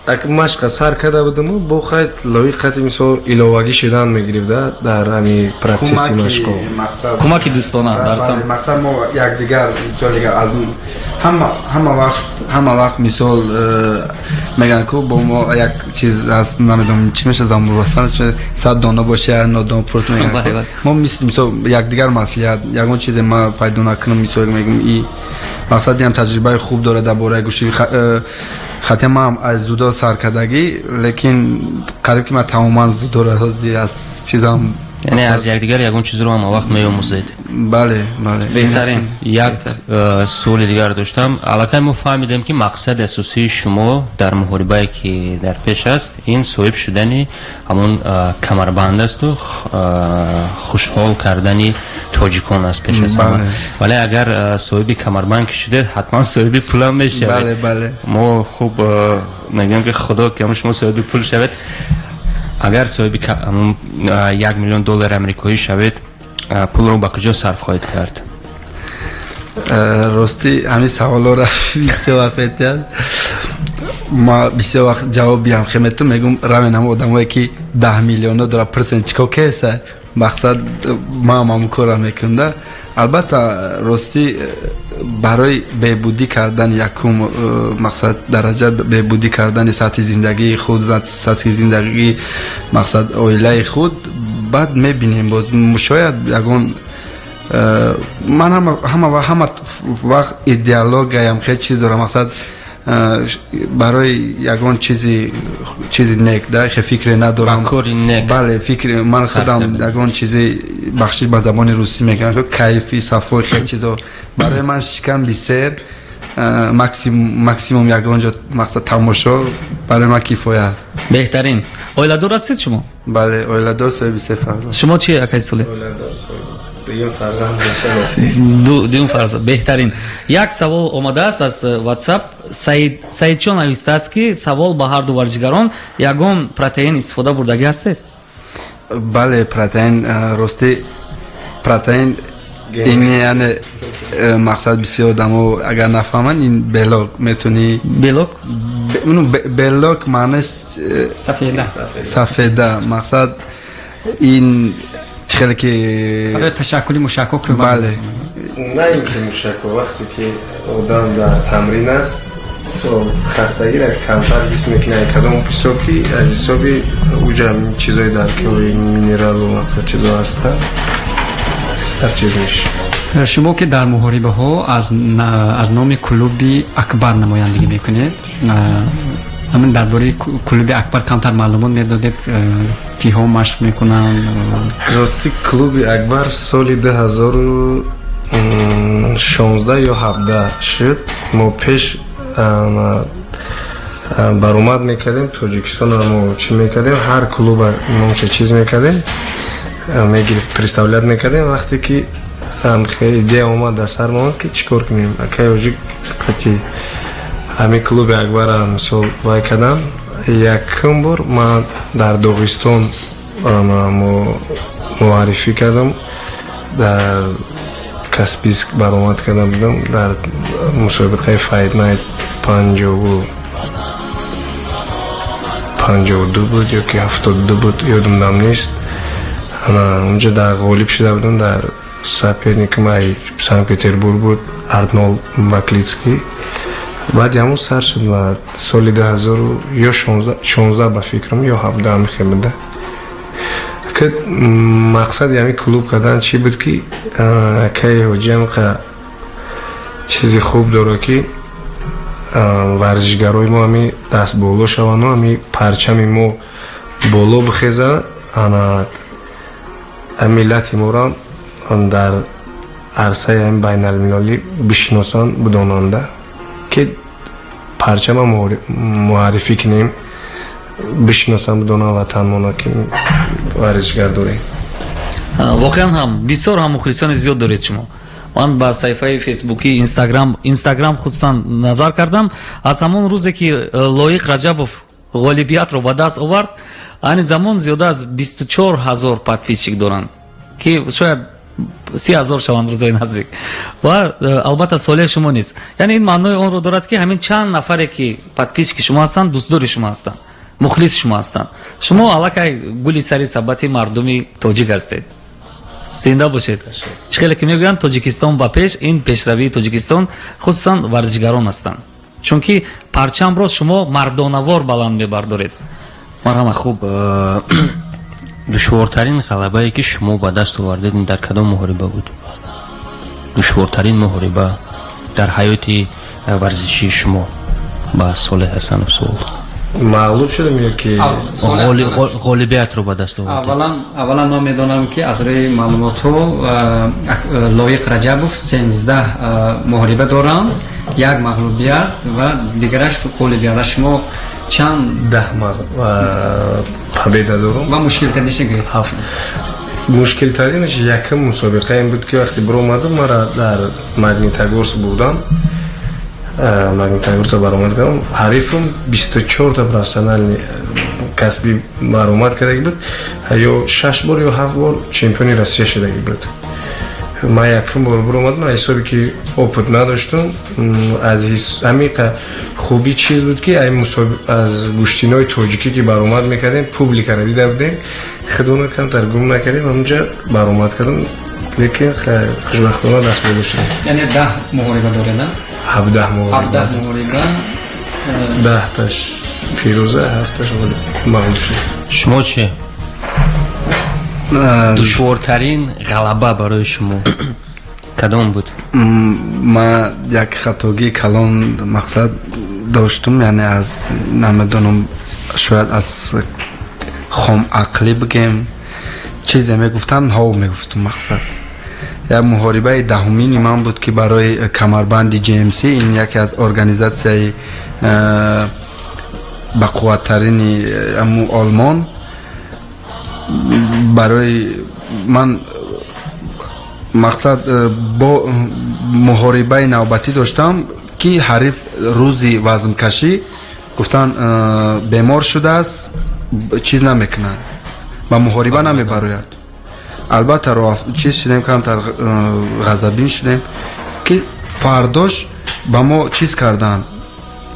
Ак машқа сар карда будам бо хай лоиқ хати мисол иловагӣ шудан мегирифта дар ҳами процесси машқо. кӯмаки дӯстона дар самт. мақсад мо якдигар мисолига аз ҳама вақт мисол мегӯянд ку бо мо як чиз аст намедонам чӣ меша замурвасан 100 дона боше я нодон пурс мегӯянд мо мисол якдигар маслиҳат ягон чизе ма пайдо накунам мисол мегӯям и мақсади ҳам таҷрибаи хуб дора дар бораи гӯши хатя ман аз зудо саркардагӣ лекин қариб ки ман тамоман зудо разӣ аз чизам яъне аз якдигар ягон чизро ҳама вақт меомӯзед. бале беҳтарин. як суоли дигар доштам. аллакай мо фаҳмидем ки мақсади асосии шумо дар муҳорибае ки дар пеш аст ин соҳиб шудани ҳамон камарбанд асту хушҳол кардани тоҷикон аст пеш аз ҳама. вале агар соҳиби камарбанд ки шудед ҳатман соҳиби пулам мешавед. мо хуб мегӯям ки худо ки ҳамон шумо соҳиби пул шавед. агар соҳиби $1 миллион амрикоӣ шавед пулро ба куҷо сарф хоҳед кард? рости ҳамин саволҳоро бисёр вақт метиҳад ма бисёр вақт ҷавоби ҳам хемету мегӯм равен ҳама одамое ки 10 миллионо дора пурсен чико кеса мақсад ма ҳамамун корро мекунда. албатта рости барои беҳбудӣ кардани якум мақсад дараҷа беҳбудӣ кардани сатҳи зиндагии худ сатҳи зиндагии мақсад оилаи худ баъд мебинем боз шояд ягон ман ҳама вақт идеологияам хел чиз дорам мақсад барои ягон чизи нек да фикре надорам. бале фикри ман худам ягон чизи бахшиш ба забони русӣ мегӯям кайфи сафои хел чизо барои ман шикам бисер максимум ягон ҷо мақсад тамошо барои ман кифоят. беҳтарин. оиладор ҳастед шумо? бале оиладор соҳиби 3 фарзанд. шумо чи акай соле? дуюм фарзанд. беҳтарин. як савол омадааст аз WhatsApp. саидчон навистааст ки савол ба ҳарду варзишгарон ягон протеин истифода бурдагӣ ҳастед? бале протеин рости протеин ин яъне мақсад бисёр одамо агар нафаҳманд ин белок метуни белок маънаш сафеда мақсад ин чихеле ки ташаккули мушаккок. бале на ин ки мушаккок вақте ки одам дар тамрин аст хастагиро камтар ҳис мекунад кадом ҳисоб ки аз ҳисоби уҷа чизои дар килои минералу мақсад чизо ҳаста ҳар чиз мешавад. шумо ки дар муҳорибаҳо аз номи клуби акбар намояндагӣ мекунед ҳамин дар бораи клуби акбар камтар маълумот медодед киҳо машқ мекунанд? рости клуби акбар соли 2016 ё 17 шуд. мо пеш баромад мекардем тоҷикистон мо чӣ мекардем ҳар клуба мо чӣ чиз мекардем мегирифт представлят мекардем. вақте ки идея омад дар сар монд ки чӣ кор кунем акай оҷик қати ҳамин клуби акбара мисол вай кардам. якум бор ман дар доғистон муаррифӣ кардам дар каспийск баромад карда будам дар мусобиқаи Fight Night 52 буд ё ки 72 буд ёдам нест. унҷо дар ғолиб шуда будам. дар соперникам ай Санкт-Петербург буд Арнолд Маклицкий. баъди ҳамун сар шуд ва соли 2016 ба фикрам ё 17 мехел буда. мақсади ҳамин клуб кардан чӣ буд ки акай ҳоҷиам чизи хуб доро ки варзишгарои мо ҳамин даст боло шавану ҳамин парчами мо боло бихеза миллати моро дар арсаи ҳамин байналмилалӣ бишиносанд будонанда ки парчама муаррифӣ кунем бишиносанд будонанд ватанмона ки варзишгар дорем. воқеан ҳам бисёр ҳам мухлисони зиёд доред шумо. من با صفحه فیسبوکی اینستاگرام خصوصا نظر کردم از همون روزی که لویق رجبوف غالبیت رو به دست آورد آن زمان زیاده از 24000 подписчик دارند که شاید 30,000 شوند روزای نزدیک و البته سوال شما نیست. یعنی این معنای اون رو دارد که همین چند نفری که подписчик شما هستند دوستدار شما هستند، مخلص شما هستند. شما علاقه گلی سری ثبت مردمی تاجیک هستید. زنده باشید. خیلی که میگن تاجیکستان با پیش، این پیشروی تاجیکستان خصوصا ورزشگران هستند. چون که پرچم رو شما مردانوار بلند میبردارید. مرحبا. خوب دشوارترین غلبه‌ای که شما به دست آوردید در کدام محاربه بود؟ دشوارترین محاربه در حیات ورزشی شما با صالح حسنов سعود. مغلوب شدم یا که غالبیت رو به دست آوردید؟ اولا ما میدانم که از روی معلومات لویق رجبوف 13 محاربه دارم، یک مغلوبیت و دیگرش غالبیت. شما چند 10 победа دارم و مشکل ترینش هفت. مشکل ترینش یکم مسابقه این بود که وقتی برو اومدم مرا در مگنیتاگورس بودم، مگنیتاگورس برآمد کردم، حریفم 24 تا پروفسیونال کسبی برآمد کرده بود، یا 6 بار یا 7 بار چمپیون روسیه شده بود. ما یکم بار برو اومدم، حسابی که اوپت نداشتم، از همین خوبی چیز بود که این از گوشتینای تاجیکی که برآمد میکردیم پوبلیکا را دیده بودیم، خودمون کم ترجمه نکردیم، اونجا برآمد کردم، لیکن خوشبختانه دست پیدا شدیم. یعنی 10 محاربه داره نه؟ 17 محاربه. 10 تاش پیروزه، 7 تاش مغلوب شد. شما چه؟ دشوارترین غلبه برای شما کدام بود؟ ما یک خطاگی کلان مقصد داشتم، یعنی از نمیدونم شاید از خام عقلی بگیم چیزی میگفتن ها میگفتم. مقصد یک محاربه دهمین من بود که برای کمربند GMC، این یکی از ارگانیزاسیون با قوت‌ترین آلمان، برای من مقصد با محاربه نوبتی داشتم که حریف روزی وزن کشی گفتن بیمار شده است، چیز نمیکنن و محاربه نمیبراید. البته رو چیز شدیم کمتر غضبین شدیم که فرداش با ما چیز کردن،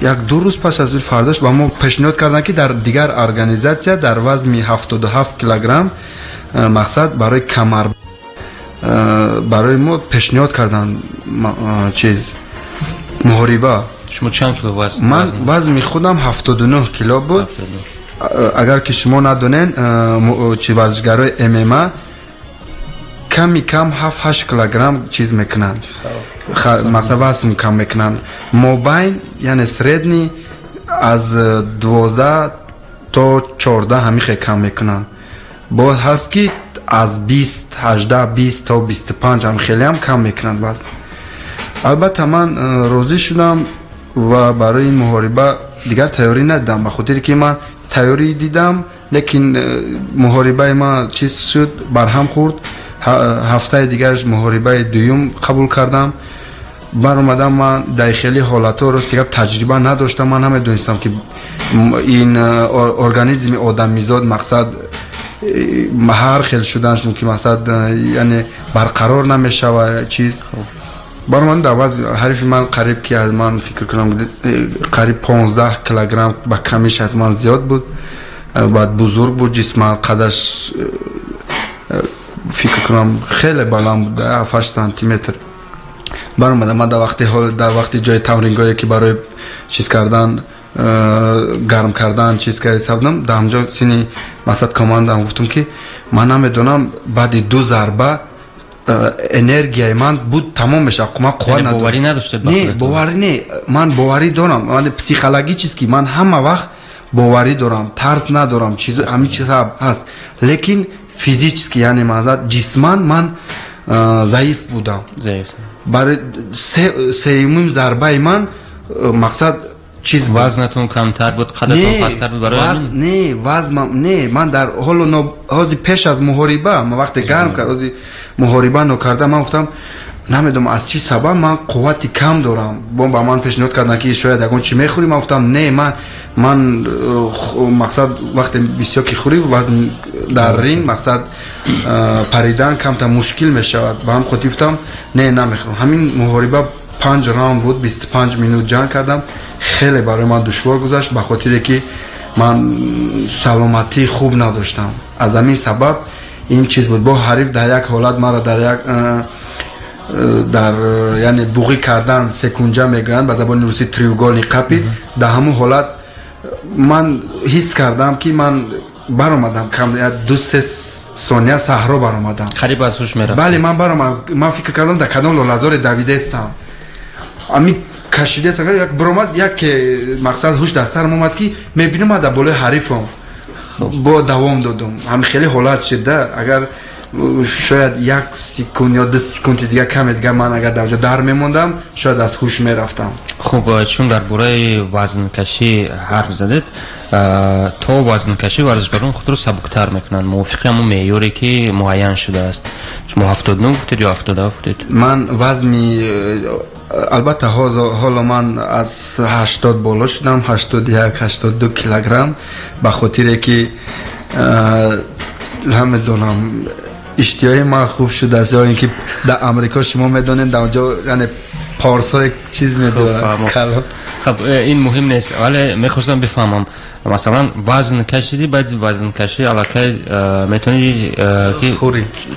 یک دو روز پس از فرداش با ما پیشنهاد کردن که در دیگر ارگانیزاسیون در وزن 77 کیلوگرم مقصد برای کمر برای ما پیشنهاد کردن چیز محاربه. شما چند کیلو وزن؟ من وزن خودم 79 کیلو بود. اگر که شما ندونین چی ورزشگرای MMA کمی کم 7-8 کیلوگرم چیز میکنن، مثلا وزن کم میکنن. موبین یعنی سردنی از 12 تا 14 همیشه کم میکنن. با هست که از 20 18 20 تا 25 هم خیلی هم کم میکنن وزن. البته من راضی شدم و برای این محاربه دیگر تیاری ندیدم، به خاطر که من تیاری دیدم لیکن محاربه ما چیز شد برهم خورد. هفته دیگرش محاربه دوم قبول کردم. برآمدم من داخلی حالت‌ها رو دیگه تجربه نداشتم. من هم دونستم که این ارگانیسم آدمیزاد مقصد هر خیل شدنش که مقصد یعنی برقرار نمیشه و چیز. برآمدم دواز حریف من قریب که از من فکر کنم قریب 15 کیلوگرم با کمیش از من زیاد بود. بعد بزرگ بود، جسم قدش فکر کنم خیلی بلند بود، 7 سانتی متر. برآمدم من در وقتی جای تمرینگاهی که برای چیز کردن گرم کردن چیز که حسابم در اونجا سینی مقصد کماندم گفتم که من نمیدونم بعد 2 ضربه انرژی من بود تمام میشه. من قوت ندارم. باوری نداشتید؟ نه باوری نه، من باوری دارم. من پسیکولوژی چیز که من همه وقت باوری دارم، ترس ندارم، چیز همین چیزا هست، لیکن فیزیکی یعنی مقصد جسمان من ضعیف بودم. برای سومین ضربه من مقصد چیز وزنتون کمتر بود، قدتون پستر بود برای همین؟ نه وزن نه، من در حال پیش از محاربه من وقتی گرم کردم محاربه نکردم، من گفتم намедонам аз чӣ сабаб ман қуввати кам дорам. Ба ман пешниҳод кардан ки шояд ягон чӣ мехӯрӣ. Ман гуфтам не, ман мақсад вақте бисёр ки хӯрӣ вазн дар ринг мақсад паридан камтар мушкил мешавад. Ба ҳам хотӣ гуфтам не, намехӯрам. ҳамин муҳориба 5 раунд буд, 25 минут ҷанг кардам. хеле барои ман душвор гузашт ба хотире ки ман саломатӣ хуб надоштам. аз ҳамин сабаб ин чиз буд. бо ҳариф дар як ҳолат маро дар яъне буғӣ кардан секунҷа мегӯянд, ба забони русӣ триугольник қапид. дар ҳамун ҳолат ман ҳис кардам ки ман баромадам, кам 2-3 сония саҳро баромадам. қариб аз ҳуш мерафт. бале, ман баромадам. ман фикр кардам дар кадом лолазоре давидестам. ами кашидестам, як баромад, як мақсад ҳуш дар сарам омад ки мебинам дар болои ҳарифам. бо давом додам. ҳам хеле ҳолат шуда. агар шояд 1 секунд ё 2 секунди дигар каме дигар ман агар дар ҷо дар мемондам, шояд аз ҳуш мерафтам. хуб, чун дар бораи вазнкашӣ ҳарф задед, то вазнкашӣ варзишгарон худро сабуктар мекунанд мувофиқи ҳамун меъёре ки муайян шудааст. шумо 79 гуфтед ё 77 гуфтед? Ман вазни албатта ҳоло ман аз 80 боло шудам, 81-82 килограмм, ба хотире ки намедонам иштиҳои ман хуб шудааст ё ин ки дар амрико шумо медонед дар онҷо яъне порсҳои чиз медорад. хаб ин муҳим нест, вале мехостам бифаҳмам, масалан вазн кашидӣ, баъди вазн кашӣ аллакай метавонӣ ки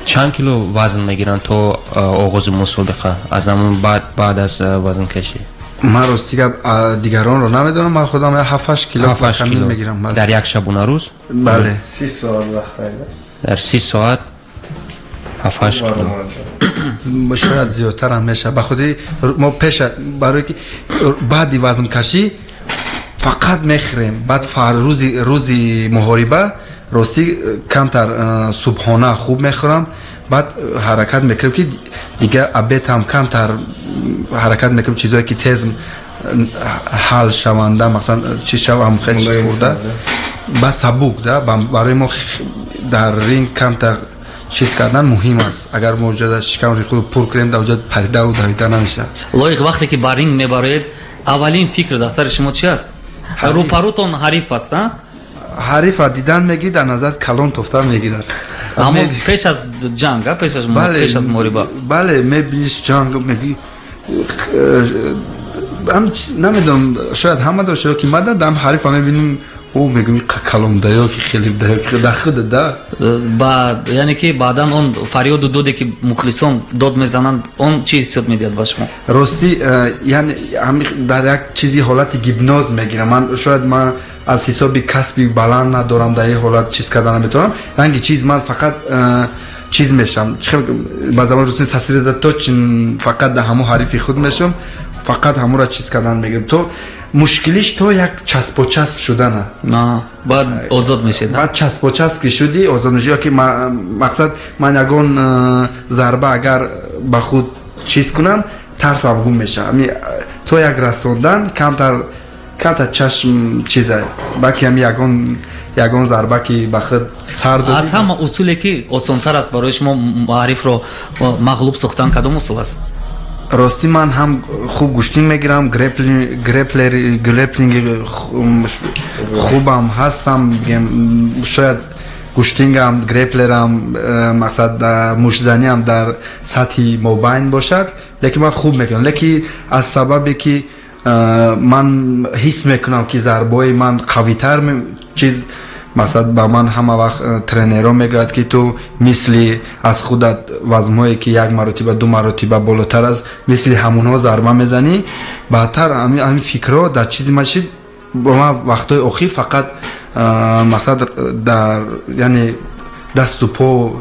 чанд кило вазн мегиранд то оғози мусобиқа, аз ҳамон баъд аз вазн кашӣ? ман рости гап дигаронро намедонам. ман худам 7-8 кило камил мегирам дар як шабона рӯз. бале, 30 соат вақт айда. дар 30 соат 7-8 кило. шояд зиёдтар ҳам мешавад. ба хотири мо пеша барои ки баъди вазнкашӣ фақат мехӯрем. баъд рӯзи муҳориба рости камтар субҳона хуб мехӯрам. баъд ҳаракат мекунем ки дигар абед ҳам камтар ҳаракат мекунем, чизое ки тез ҳал шаванда, масалан чӣ шавам хеле хурда ба сабук да. барои мо дар ринг камтар чиз кардан муҳим аст. агар мо ҷода шикамро худ пур кунем, дар ҷо парида ва давида намешавад. лоиқ, вақте ки ба ринг мебароед, аввалин фикр дар сари шумо чи аст? рӯпарӯтон ҳариф аст? ҳарифа дидан мегирад, дар назар калон тофтан мегирад. аммо пеш аз ҷанг, пеш аз мориба, бале, мебиниш ҷанг меги намедонам, шояд ҳама дошта ки мада дам ҳарифа мебиним, او میگم کلام دایا که خیلی در خود دا بعد یعنی که بعداً اون فریاد و دوده که مخلصان داد میزنند اون چی حسیت میدید با شما؟ راستی یعنی همین در یک چیزی حالت گیبناز میگیرم من شاید من از حساب کسبی بلند ندارم در این حالت چیز کردن نمیتونم یعنی چیز من فقط چیز میشم با زبان روسی تاثیر داد تو فقط در همون حریفی خود میشم فقط همون را چیز کردن میگیرم تو مشکلیش تو یک چسب و چسب شدنه نه بعد آزاد میشه بعد چسب و چسب که شدی آزاد میشه که مقصد من یگان ضربه اگر با خود چیز کنم ترسم گم میشه تو یک رسوندن کمتر چشم چیزه باقی هم یگان ضربه که با خود سر دادی از همه اصولی که آسان‌تر است برای شما معرف رو مغلوب ساختن کدام اصول است؟ راستی من هم خوب گوشتین میگیرم گرپلینگ خوبم هستم شاید گوشتینگم گرپلرم مقصد مشزنی هم در سطح مابین باشد لیکن من خوب میکنم لیکن از سببی که من حس میکنم که ضربای من قوی‌تر چیز مقصد با من همه وقت ترینرها میگوید که تو مثل از خودت وزنهایی که یک مرتبه دو مرتبه بالاتر از مثل همونها ضربه میزنی بعدتر همین فکرها در چیزی ماشید با من وقتای اخیر فقط مقصد در یعنی دست و پا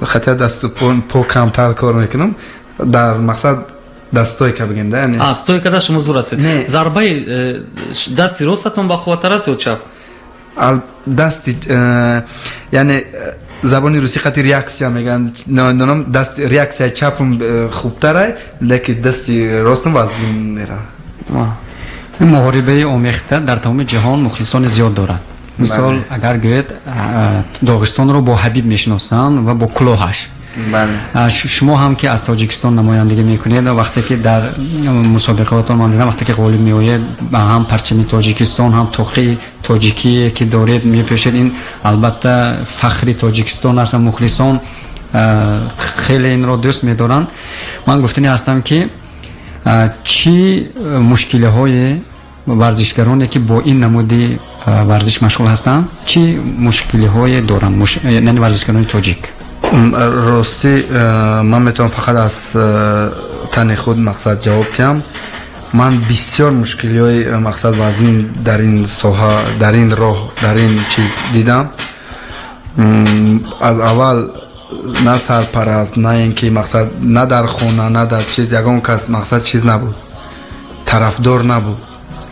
خطر دست و پا کمتر کار میکنم در مقصد دستای که بگیم یعنی استوی که شما زور هستید ضربه دستی راستتون با قوت‌تر است یا چپ دستی یعنی زبانی روسی خاطر ریاکسیا میگن نمیدونم دست ریاکسیا چپم خوبتره لیکن دستی راستم وزن میره این محاربه آمیخته در تمام جهان مخلصان زیاد دارد مثال اگر گوید داغستان رو با حبیب میشناسن و با کلاهش شما هم که از تاجیکستان نمایندگی میکنید وقتی که در مسابقاتون من دیدم وقتی که غالب میآید با هم پرچم تاجیکستان هم توقی تاجیکی که دارید میپوشید این البته فخر تاجیکستان است و مخلصان خیلی این را دوست میدارند من گفتنی هستم که چی مشکل های ورزشگرانی که با این نمودی ورزش مشغول هستند چی مشکلی های دارند یعنی ورزشگران تاجیک راستی من میتونم فقط از تن خود مقصد جواب دهم من بسیار مشکلی های مقصد وزنی در این ساحه در این راه در این چیز دیدم از اول نه سرپرست نه اینکه مقصد نه در خونه نه در چیز یگان کس مقصد چیز نبود طرفدار نبود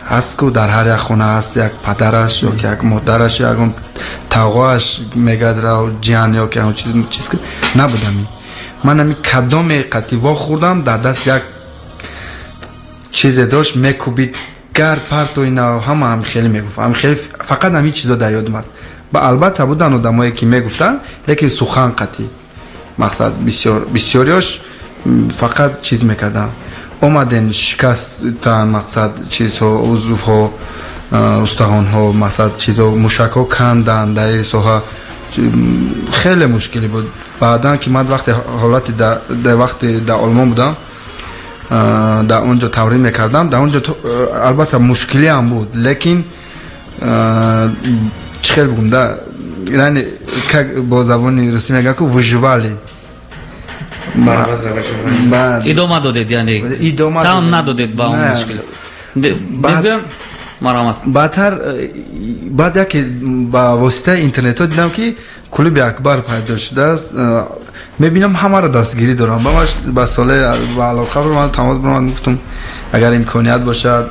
هست که در هر یک خونه هست یک پدرش یا یک مادرش یا یک تاغاش میگد را جان یا که چیز که نبودم من همی کدام قطیوا خوردم در دست یک چیز داشت میکوبید گرد پرت و اینا هم خیلی میگفت خیلی فقط همی چیزا در یادم است با البته بودن آدمایی که میگفتن لیکن سخن قطعی مقصد بسیاریاش فقط چیز میکردم اومدن شکستن مقصد چیزها عضوها استخوان‌ها مقصد چیزها موشک‌ها کندن در این ساحه خیلی مشکلی بود بعداً که من وقتی حالت در وقتی در آلمان بودم در اونجا تمرین میکردم در اونجا البته مشکلی هم بود لیکن چی خیلی بگم در یعنی که با زبانی روسی میگن که وجوالی ادامه دادید یعنی تام ندادید با اون مشکل بگم مرحمت بعد یکی با واسطه اینترنت ها دیدم که کلوب اکبر پیدا شده است میبینم همه را دستگیری دارم با ساله با علاقه رو من تماس برم گفتم اگر امکانیت باشد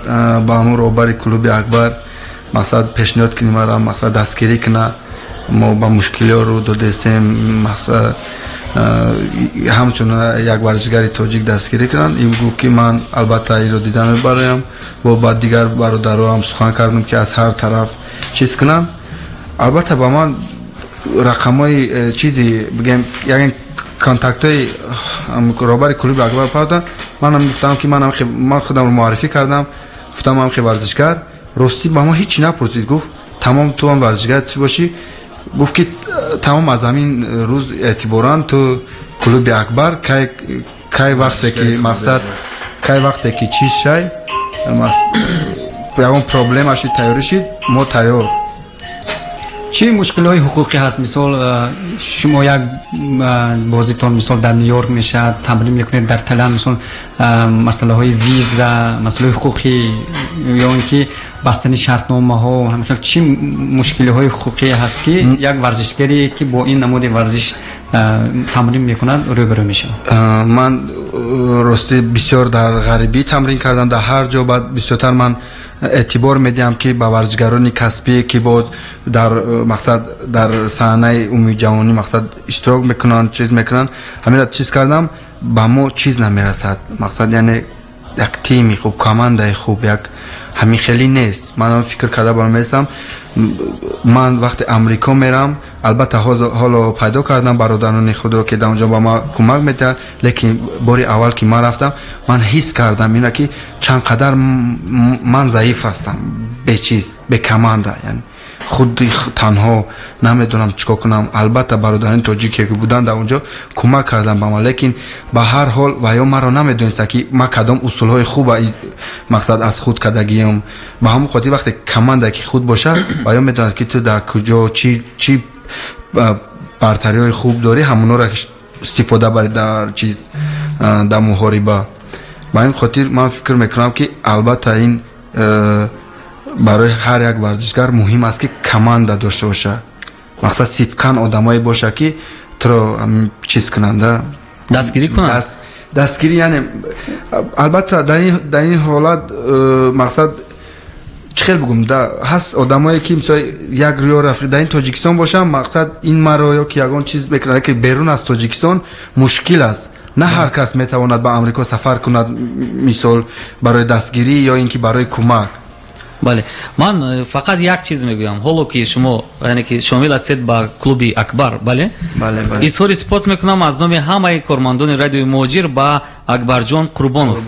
با همون روبر کلوب اکبر مقصد پیشنهاد کنیم را مقصد دستگیری کنه ما با مشکلی رو دادستیم مقصد همچون یک ورزشگری تاجیک دستگیری کردن این گفت که من البته این رو دیدن میبرایم با بعد دیگر برادرها هم سخن کردم که از هر طرف چیز کنن البته با من رقمای چیزی بگم یعنی کانتکت های رابر کلوب اکبر پردن من هم گفتم که من خودم رو معرفی کردم گفتم من که ورزشگر راستی با ما هیچی نپرسید گفت تمام تو هم ورزشگر تو باشی گفت که تمام از همین روز اعتباران تو کلوب اکبر کی وقتی که مقصد کی وقتی که چیز شای اون پروبلم هاشی تیاری شید ما تیار چی مشکل های حقوقی هست مثال شما یک بازیتون مثال در نیویورک میشه تمرین میکنید در تلند مثال مسئله های ویزا مسئله حقوقی یا اینکه بستن شرطنامه ها همچنین چی مشکل های حقوقی هست که یک ورزشگری که با این نمود ورزش تمرین میکند روبرو میشه من راستی بسیار در غریبی تمرین کردم در هر جا بعد بسیارتر من اعتبار میدیم که با ورزشگران کسبی که بود در مقصد در صحنه عمومی جهانی مقصد اشتراک میکنن چیز میکنن همین چیز کردم با ما چیز نمیرسد مقصد یعنی یک تیمی خوب کامنده خوب یک همین خیلی نیست من فکر کرده برام میرسم من وقتی امریکا میرم البته حالا پیدا کردم برادران خود رو که در اونجا با ما کمک میدن لیکن باری اول که من رفتم من حس کردم اینا که چند قدر من ضعیف هستم به چیز به کمانده یعنی خود تنها نمیدونم چیکار کنم البته برادران تاجیکی که بودن در اونجا کمک کردم با ما لیکن با هر حال و یا مرا نمیدونست که ما کدام اصول های خوب مقصد از خود کدگیم با همون خاطر وقتی کمانده که خود باشه و یا میدونست که تو در کجا چی برتری های خوب داری همونا را استفاده بری در چیز در محاربه با این خاطر من فکر میکنم که البته این برای هر یک ورزشگر مهم است که کمانده داشته باشه مقصد صدقاً آدمایی باشه که تو چیز کننده دستگیری کنند دستگیری یعنی البته در این حالت مقصد چه خیلی بگم هست آدمایی که مثلا یک ریو رفت در این تاجیکستان باشن مقصد این مرا که یگان چیز میکنه که بیرون از تاجیکستان مشکل است نه هر کس میتواند به امریکا سفر کند مثال برای دستگیری یا اینکه برای کمک бале ман фақат як чиз мегӯям ҳоло ки шумо яъне ки шомил ҳастед ба клуби акбар бале изҳори сипос мекунам аз номи ҳамаи кормандони радиои муҳоҷир ба акбарҷон қурбонов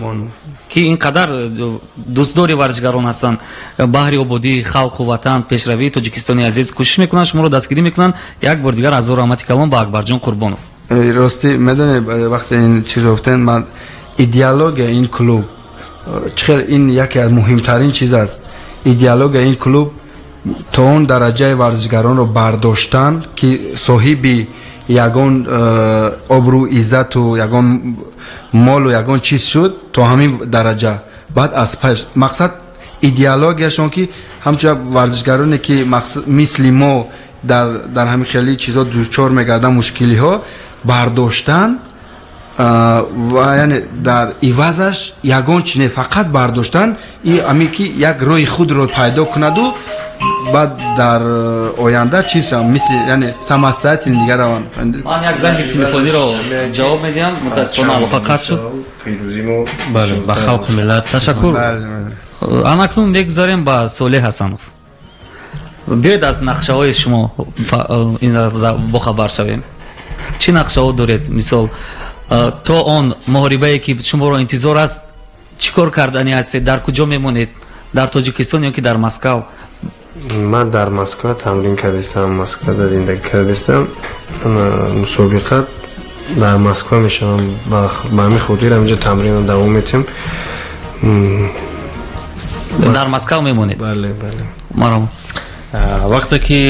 ки ин қадар дӯстдори варзишгарон ҳастанд баҳри ободии халқу ватан пешравии тоҷикистони азиз кӯшиш мекунанд шуморо дастгирӣ мекунанд як бор дигар азо раҳмати калом ба акбарҷон қурбонов ростӣ медонед вақте ин чиз гуфтен ман идеология ин клуб чихел ин яке аз муҳимтарин чиз аст идеология ин клуб то он дараҷаи варзишгаронро бардоштан ки соҳиби ягон обрӯ иззату ягон молу ягон чиз шуд то ҳамин дараҷа баъд аз пеш мақсад идеологияшон ки ҳамчун варзишгароне ки мисли мо дар ҳамин хели чизо дучор мегардан мушкилиҳо бардоштан ва яъне дар ивазаш ягон чи не фақат бардоштан ами ки як роҳи худро пайдо кунаду баъд дар оянда чизам мисли яъне самостоятельно дигар раванд. ман як занги телефониро ҷавоб медиҳам мутаассифона алоқа қатъ шуд. бале ба халқу миллат ташаккур. анакнун мегузарем ба Солеҳ Ҳасанов. биёед аз нақшаҳои шумо ин бохабар шавем. чӣ нақшаҳо доред? мисол то он моҳорибае ки шуморо интизор аст чӣ кор кардани ҳастед? дар куҷо мемонед? дар тоҷикистон ё ки дар Москав? ман дар Москва тамрин кардистам, Москвада зиндагӣ кардистам. мусобиқа дар Москва мешавам, ба ҳамин хотир ҳаминҷо тамринро давом медиҳам. дар Москав мемонед? бале бале. маром вақте ки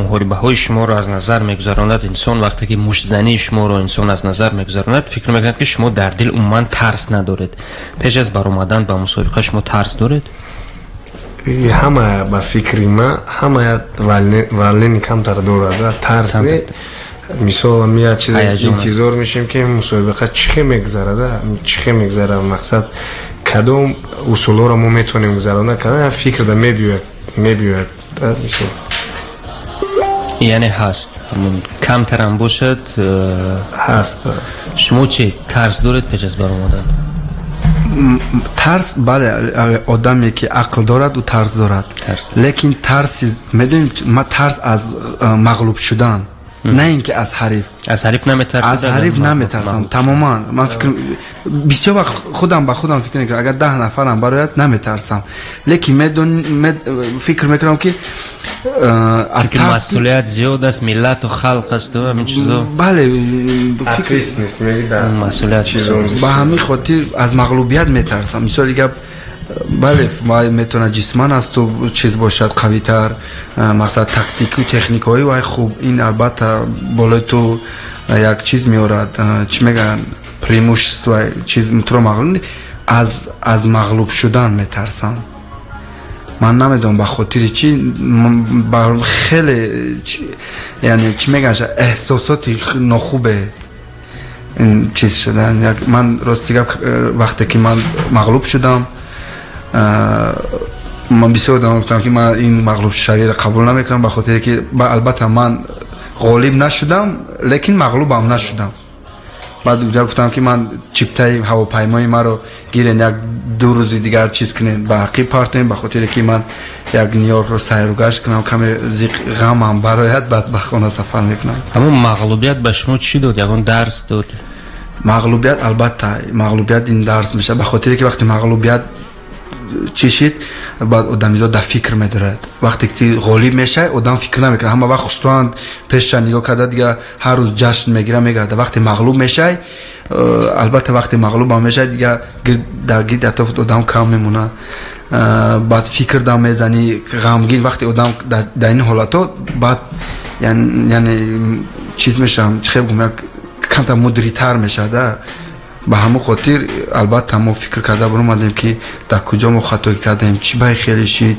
муҳорибаҳои шуморо аз назар мегузаронад инсон, вақте ки муштзании шуморо инсон аз назар мегузаронад, фикр мекунад ки шумо дар дил умуман тарс надоред. пеш аз баромадан ба мусобиқа шумо тарс доред? ҳама ба фикри ман ҳама валини камтар дорад, тарс не. мисол мия чизе интизор мешем ки мусобиқа чихе мегзарада, чихе мегзара, мақсад кадом усулҳоро мо метавонем гузаронад, кадом фикр да мебиёяд. яъне ҳаст камтарам бошад ҳаст. шумо чӣ тарс доред пеш аз баромадан? тарс бале одаме ки ақл дорад ӯ тарс дорад, лекин тарси медонем ма тарс аз мағлуб шудан, не ин ки аз ҳариф. аз ҳариф наметарсед? аз ҳариф наметарсам тамоман. ман фикр бисёр вақт худам ба худам фикр мекунам, агар 10 нафарам барояд наметарсам, лекин фикр мекунам ки аз тарс масъулият зиёд аст, миллату халқ асту ҳамин чизо. бале фикр масъулият ба ҳамин хотир аз мағлубият метарсам. мисоли гап бале метавонад ҷисман асту чиз бошад қавитар, мақсад тактику техникаҳои вай хуб, ин албатта болои ту як чиз меорад, чӣ мегӯянд, преимущество чиз туро мағлуб. аз мағлуб шудан метарсам. ман намедонам ба хотири чӣ, хеле яъне чӣ мегӯянд эҳсосоти нохубе чиз шудан. ман рости гап вақте ки ман мағлуб шудам, ман бисёр одам гуфтам ки ман ин мағлубшавиро қабул намекунам, ба хотире ки албатта ман ғолиб нашудам, лекин мағлубам нашудам. баъд гуфтам ки ман чиптаи ҳавопаймои маро гирен, як 2 рӯзи дигар чиз кунед ба ҳаққи партем, ба хотире ки ман як ниёҳро сайругашт кунам, каме ғамам барояд, баъд ба хона сафар мекунам. аммо мағлубият ба шумо чӣ дод? ягон дарс дод? мағлубият албатта мағлубият ин дарс мешавад, ба хотире ки вақти мағлубият چی شد بعد آدمیزاد در فکر می‌دارد. وقتی که غالب میشه آدم فکر نمی‌کنه. همه وقت خوشتوند پیش نگاه کرده دیگه هر روز جشن میگیره میگرده. وقتی مغلوب میشه البته وقتی مغلوب هم میشه دیگه درگیر اطراف آدم کم میمونه. بعد فکر دام میزنی غمگین وقتی آدم در این حالتا بعد یعنی چیز میشم چه بگم کم تا مدیریتر میشه ده. به همون خاطر البته ما فکر کرده برام اومدیم که در کجا ما خطا کردیم چی باید خیلی شد.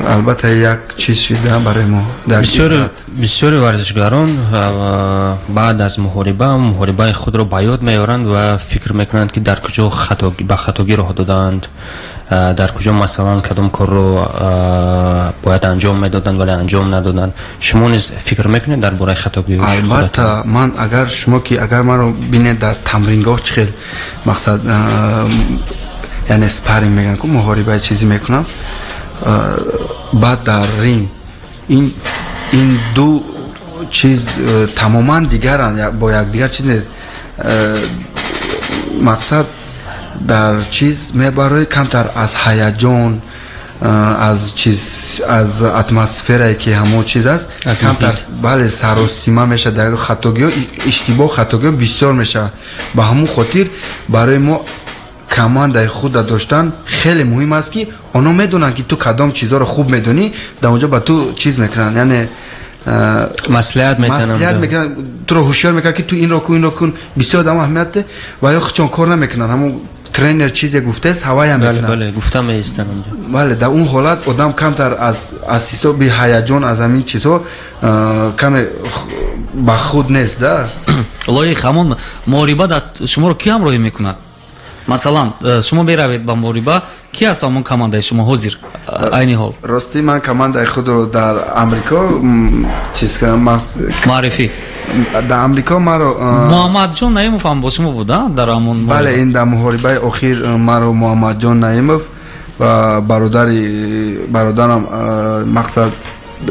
البته یک چیز شده برای ما. بسیاری ورزشکاران بعد از محاربه خود را به یاد میارند و فکر میکنند که در کجا به خطاگی راه دادند، در کجا مثلا کدام کار رو باید انجام میدادند ولی انجام ندادند. شما نیز فکر میکنید درباره خطاگی خودتان؟ البته من اگر شما که اگر من رو بینید در تمرینگاه چخیل مقصد یعنی سپارینگ میگن که محاربه چیزی میکنم بعد در رینگ این دو چیز تماما دیگرن با یک دیگر چیز مقصد در چیز میبره کمتر از هیجان از چیز از اتمسفری که همون چیز است کمتر بله سر و سیما میشه در خطاگی اشتباه خطاگی بسیار میشه به همون خاطر برای ما کماند خود داشتن خیلی مهم است که اونا میدونن که تو کدام چیزا رو خوب میدونی در اونجا با تو چیز میکنن یعنی مصلحت میکنن تو رو هوشیار میکنن که تو این رو کن بسیار دام اهمیت ده و یا چون کار نمیکنن همون ترینر چیزی گفته است هوایی هم میکنن بله گفتم میستن اونجا بله در اون حالت آدم کمتر از حساب هیجان از همین چیزا کم با خود نیست ده لایق همون محاربه شما رو کی همراهی میکنه مثلا شما میروید با محاربه کی هست همون کماندای شما حاضر عین حال راستی من کماندای خود در امریکا چیز کنم معرفی در امریکا مرا محمد جان نعیمов هم با شما بوده در همون بله این در محاربه اخیر مرا محمد جان نعیمов و برادرم مقصد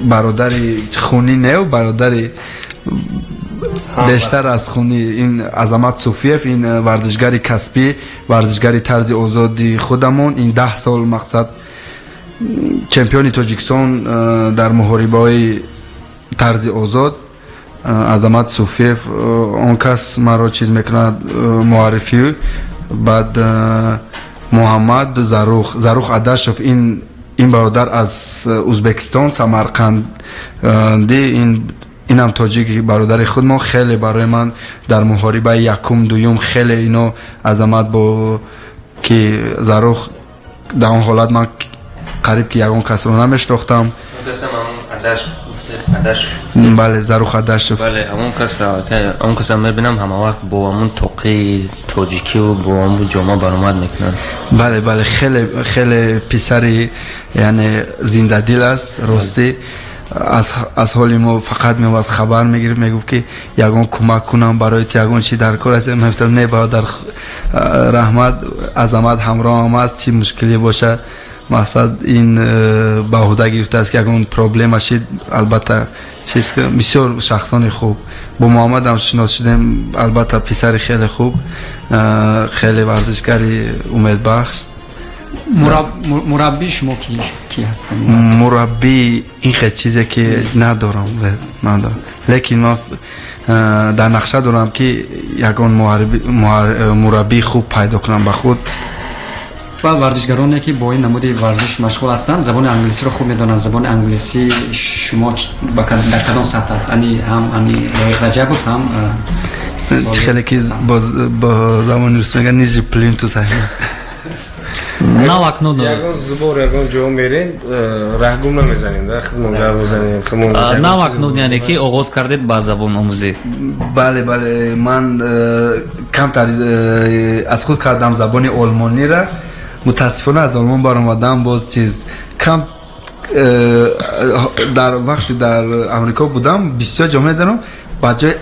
برادری خونی نه و برادری بیشتر از خونی این عظمت صوفیف این ورزشگری کسبی ورزشگری طرز آزادی خودمون این 10 سال مقصد چمپیون تاجیکستان در محاربه‌های طرز آزاد عظمت صوفیف اون کس مرا چیز میکنه معرفی بعد محمد زاروخ عداشف این برادر از ازبکستان سمرقند این هم تاجیک برادر خود ما خیلی برای من در محاربه یکم دوم خیلی اینو عظمت با که زاروخ در اون حالت من قریب که یکم کس رو نمیشناختم بله زاروخ عداشف بله همون کس هم میبینم همه وقت با همون توقی تاجیکی و با همون جامعه برآمد میکنن بله خیلی خیلی پسری یعنی زنده دل است راستی از حال ما فقط میواد خبر میگیرم میگفت که یگان کمک کنم برای یگان چی در کار است میگفتم نه برادر رحمت عظمت همراه هم است چی مشکلی باشه مقصد این باهوده گرفته است که یگان پرابلم شد البته چیز که بسیار شخصان خوب با محمد هم شناس شدیم البته پسر خیلی خوب خیلی ورزشکاری امیدبخش مربی شما کی هستن؟ مربی این خیلی چیزی که ندارم لیکن من در نقشه دارم که یگان مربی خوب پیدا کنم به خود و ورزشگرانی که با این نمود ورزش مشغول هستند زبان انگلیسی رو خوب میدونن زبان انگلیسی شما در کدام سطح است یعنی هم لایق رجبوف هم خیلی که با زبان روس میگن نیز پلین تو صحیح навак ягон зубор ягон ҷо мерем раҳгум намезанем да худмон гап мезанем навак нуд яъне ки оғоз кардед ба забон омӯзӣ бале ман камтар аз худ кардам забони олмониро мутаассифона аз олмон баромадам боз чиз кам дар вақти дар амрико будам бисёр ҷо медонам ба ҷои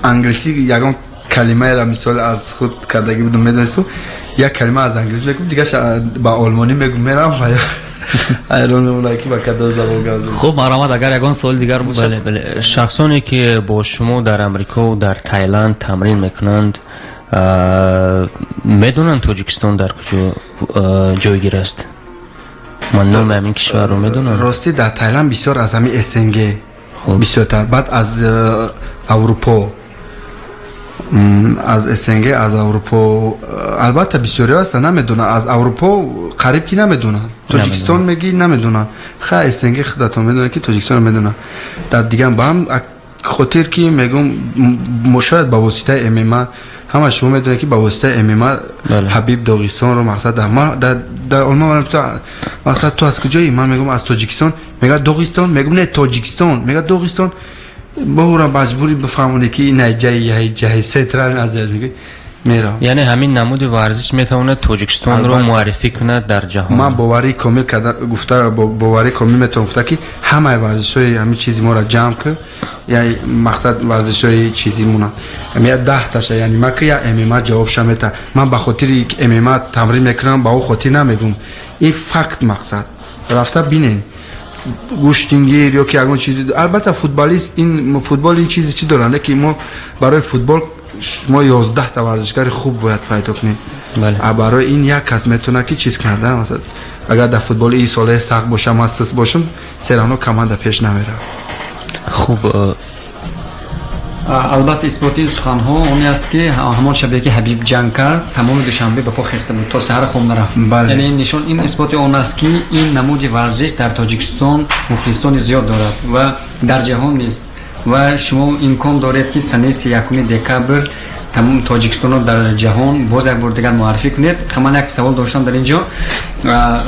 англисӣ ягон калимаеро мисол аз худ кардагӣ будам медонисту یک کلمه از انگلیسی میگم دیگه با آلمانی میگم میرم و ایران میمونه که با کدام زبان گفتم خب مرحمت اگر یگان سوال دیگر باشه بله شخصانی که با شما در امریکا و در تایلند تمرین میکنند میدونن تاجیکستان در کجا جایگیر است من نام همین کشور رو میدونم راستی در تایلند بسیار از همین اسنگ بسیارتر بعد از اروپا از اسنگ از اروپا البته بسیاری هست نمیدونن از اروپا قریب کی نمیدونن تاجیکستان میگی نمیدونن خیلی اسنگ خودتون میدونن که تاجیکستان میدونن در دیگه با هم خاطر که میگم مشاهد با واسطه MMA همه شما میدونن که با واسطه MMA حبیب داغستان رو مقصد ما در آلمان مقصد تو از کجایی من میگم از تاجیکستان میگه داغستان میگم نه تاجیکستان میگه داغستان با او را مجبوری بفهمونی که این جای سنترال نظر میگه میرم. یعنی همین نمود ورزش میتونه تاجیکستان رو معرفی کنه در جهان. من باوری کامل کردم، گفته باوری کامل میتونم گفته که همه ورزش‌های همین چیزی ما را جمع کرد. یعنی مقصد ورزش‌های چیزی مونه میاد 10 تاشه. یعنی من که یا MMA جواب شمیته، من به خاطر MMA تمرین میکنم، با او خاطر نمیگم. این فقط مقصد رفته بینین گوشتینگیر یا که اون چیزی. البته فوتبالیست این فوتبال این چیزی چی دارن که ما برای فوتبال ما 11 تا ورزشکار خوب باید پیدا کنیم. بله. برای این یک کس میتونه که چیز کرده. مثلا اگر در فوتبال این ساله سخت باشم اساس باشم سرانو کمانده پیش نمیره. خوب البته اثبات این سخن‌ها اونی است که همان شبیه که حبیب جنگ کرد تمام دوشنبه به پا خسته بود تا سحر خون نرفت. یعنی نشون این اثبات اون است که این نمود ورزش در تاجیکستان مخلصان زیاد دارد و در جهان نیست و شما امکان دارید که سنه 31 دکبر تمام تاجیکستان رو در جهان باز یک بار دیگر معرفی کنید. من یک سوال داشتم در اینجا،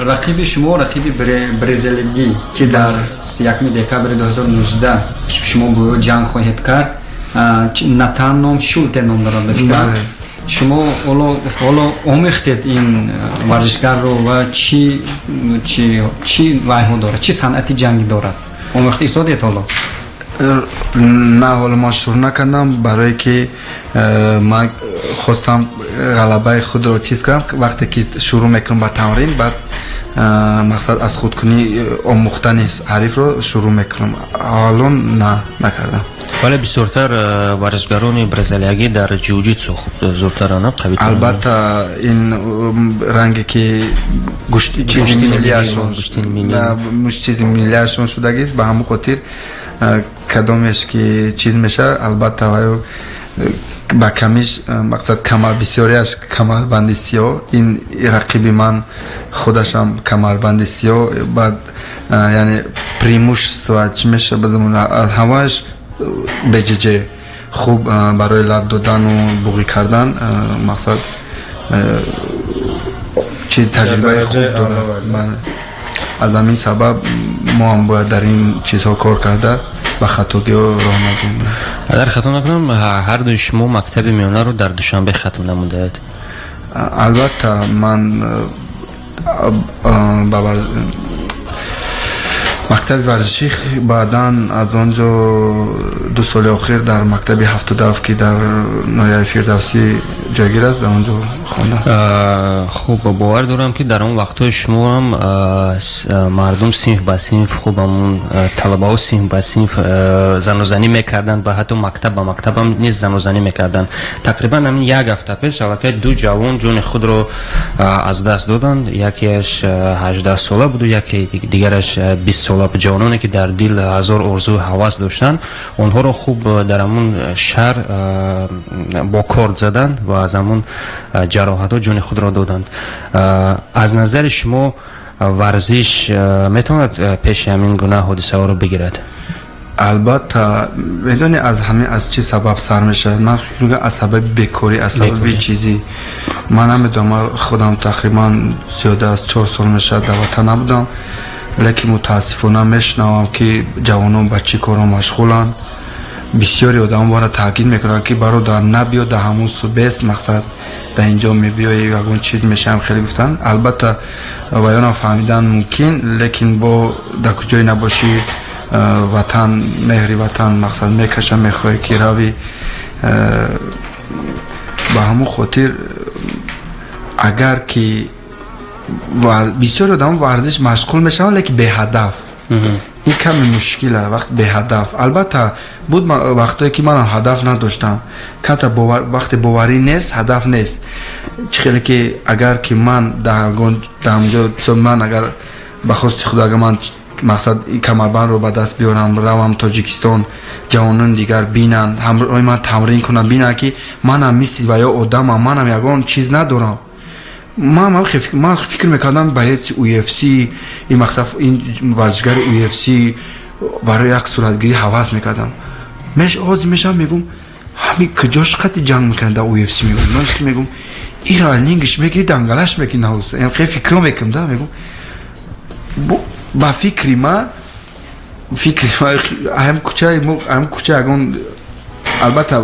رقیب شما رقیب برزیلی که در 31 دکبر 2019 شما با جنگ خواهید کرد، نتان نام شولت نام دارد بفرمایید. شما حالا آمیختید این ورزشگر رو و چی وایه دارد، چی صنعت جنگی دارد آمیخته ایستادید حالا؟ نه حالا ما شروع نکردم، برای که من خواستم غلبه خود رو چیز کنم. وقتی که شروع میکنم با تمرین بعد مقصد از خودکنی آموختن حریف رو شروع میکنم. حالا نه نکردم. ولی بسیارتر ورزشگران برزیلیایی در جوجیتسو خوب زورترانه قوی. البته این رنگی که گوشت چیزی میلیاشون شدگی به همون خاطر کدامش که چیز میشه. البته با کمیش مقصد کمر بسیاریش کمربند سیاه. این رقیبی من خودشم کمربند سیاه. بعد یعنی پریموش سوچ میشه بدون همش بججه خوب برای لد دادن و بوغی کردن. مقصد چیز تجربه خوب داره. از همین سبب ما هم باید در این چیزها کار کرده و خطاگی راه ندیم. اگر خطا نکنم هر دوی شما مکتب میانه رو در دوشنبه ختم نموده اید؟ البته من مکتب ورزشی بعداً از آنجا 2 سال آخر در مکتب 77 که در نایه فردوسی جایگیر است در آنجا خواندم. خوب باور دارم که در اون وقت‌های شما هم مردم صنف به صنف خوب همون طلبه ها صنف به صنف زن و زنی میکردند و حتی مکتب به مکتب هم نیز زن و زنی میکردند. تقریبا همین 1 هفته پیش البته 2 جوان جون خود رو از دست دادند. یکیش 18 ساله بود و یکی دیگرش 20 ساله. جوانانی که در دل هزار آرزو هوس داشتن اونها رو خوب در همون شهر با کارد زدند و از همون جراحت ها جون خود را دادند. از نظر شما ورزش میتواند پیش همین گونه حادثه ها رو بگیرد؟ البته میدونی از همین از چه سبب سر میشه؟ من فکر میکنم از سبب بیکاری، از سبب چیزی. من هم میدونم خودم تقریبا زیاده از 4 سال میشه در وطن نبودم، لیکن متاسفانه میشنوم که جوانان به چی کارا مشغولن. بسیاری آدم بارا تاکید میکنن که برادر نبیا در همون صبح مقصد در اینجا میبیایی یگون چیز میشه. هم خیلی گفتن البته بیان فهمیدن ممکن، لیکن با در کجای نباشی وطن مهری وطن مقصد میکشه میخوای که روی به همون خاطر اگر که بسیار آدم ورزش مشغول میشن لیکن به هدف. این کمی مشکله وقت به هدف. البته بود وقتی که من هدف نداشتم که وقت باوری نیست هدف نیست. خیلی که اگر که من در اونجا من اگر بخواست خدا اگر من مقصد این کمربند رو به دست بیارم روم تاجیکستان جوانان دیگر بینن همراه من تمرین کنم بینن که من هم مثل و یا آدم هم من هم یگان چیز ندارم. من فکر میکردم باید UFC این مقصد این ورزشگر UFC برای یک صورتگیری حواس میکردم. میشم میگم همین کجاش قطع جنگ میکنن در UFC میگم. من فکر میگم ایران نینگش میگی دنگلش میگی نهوست. این خیلی فکر میکنم دا میگم با فکری ما هم کوچه اگون البته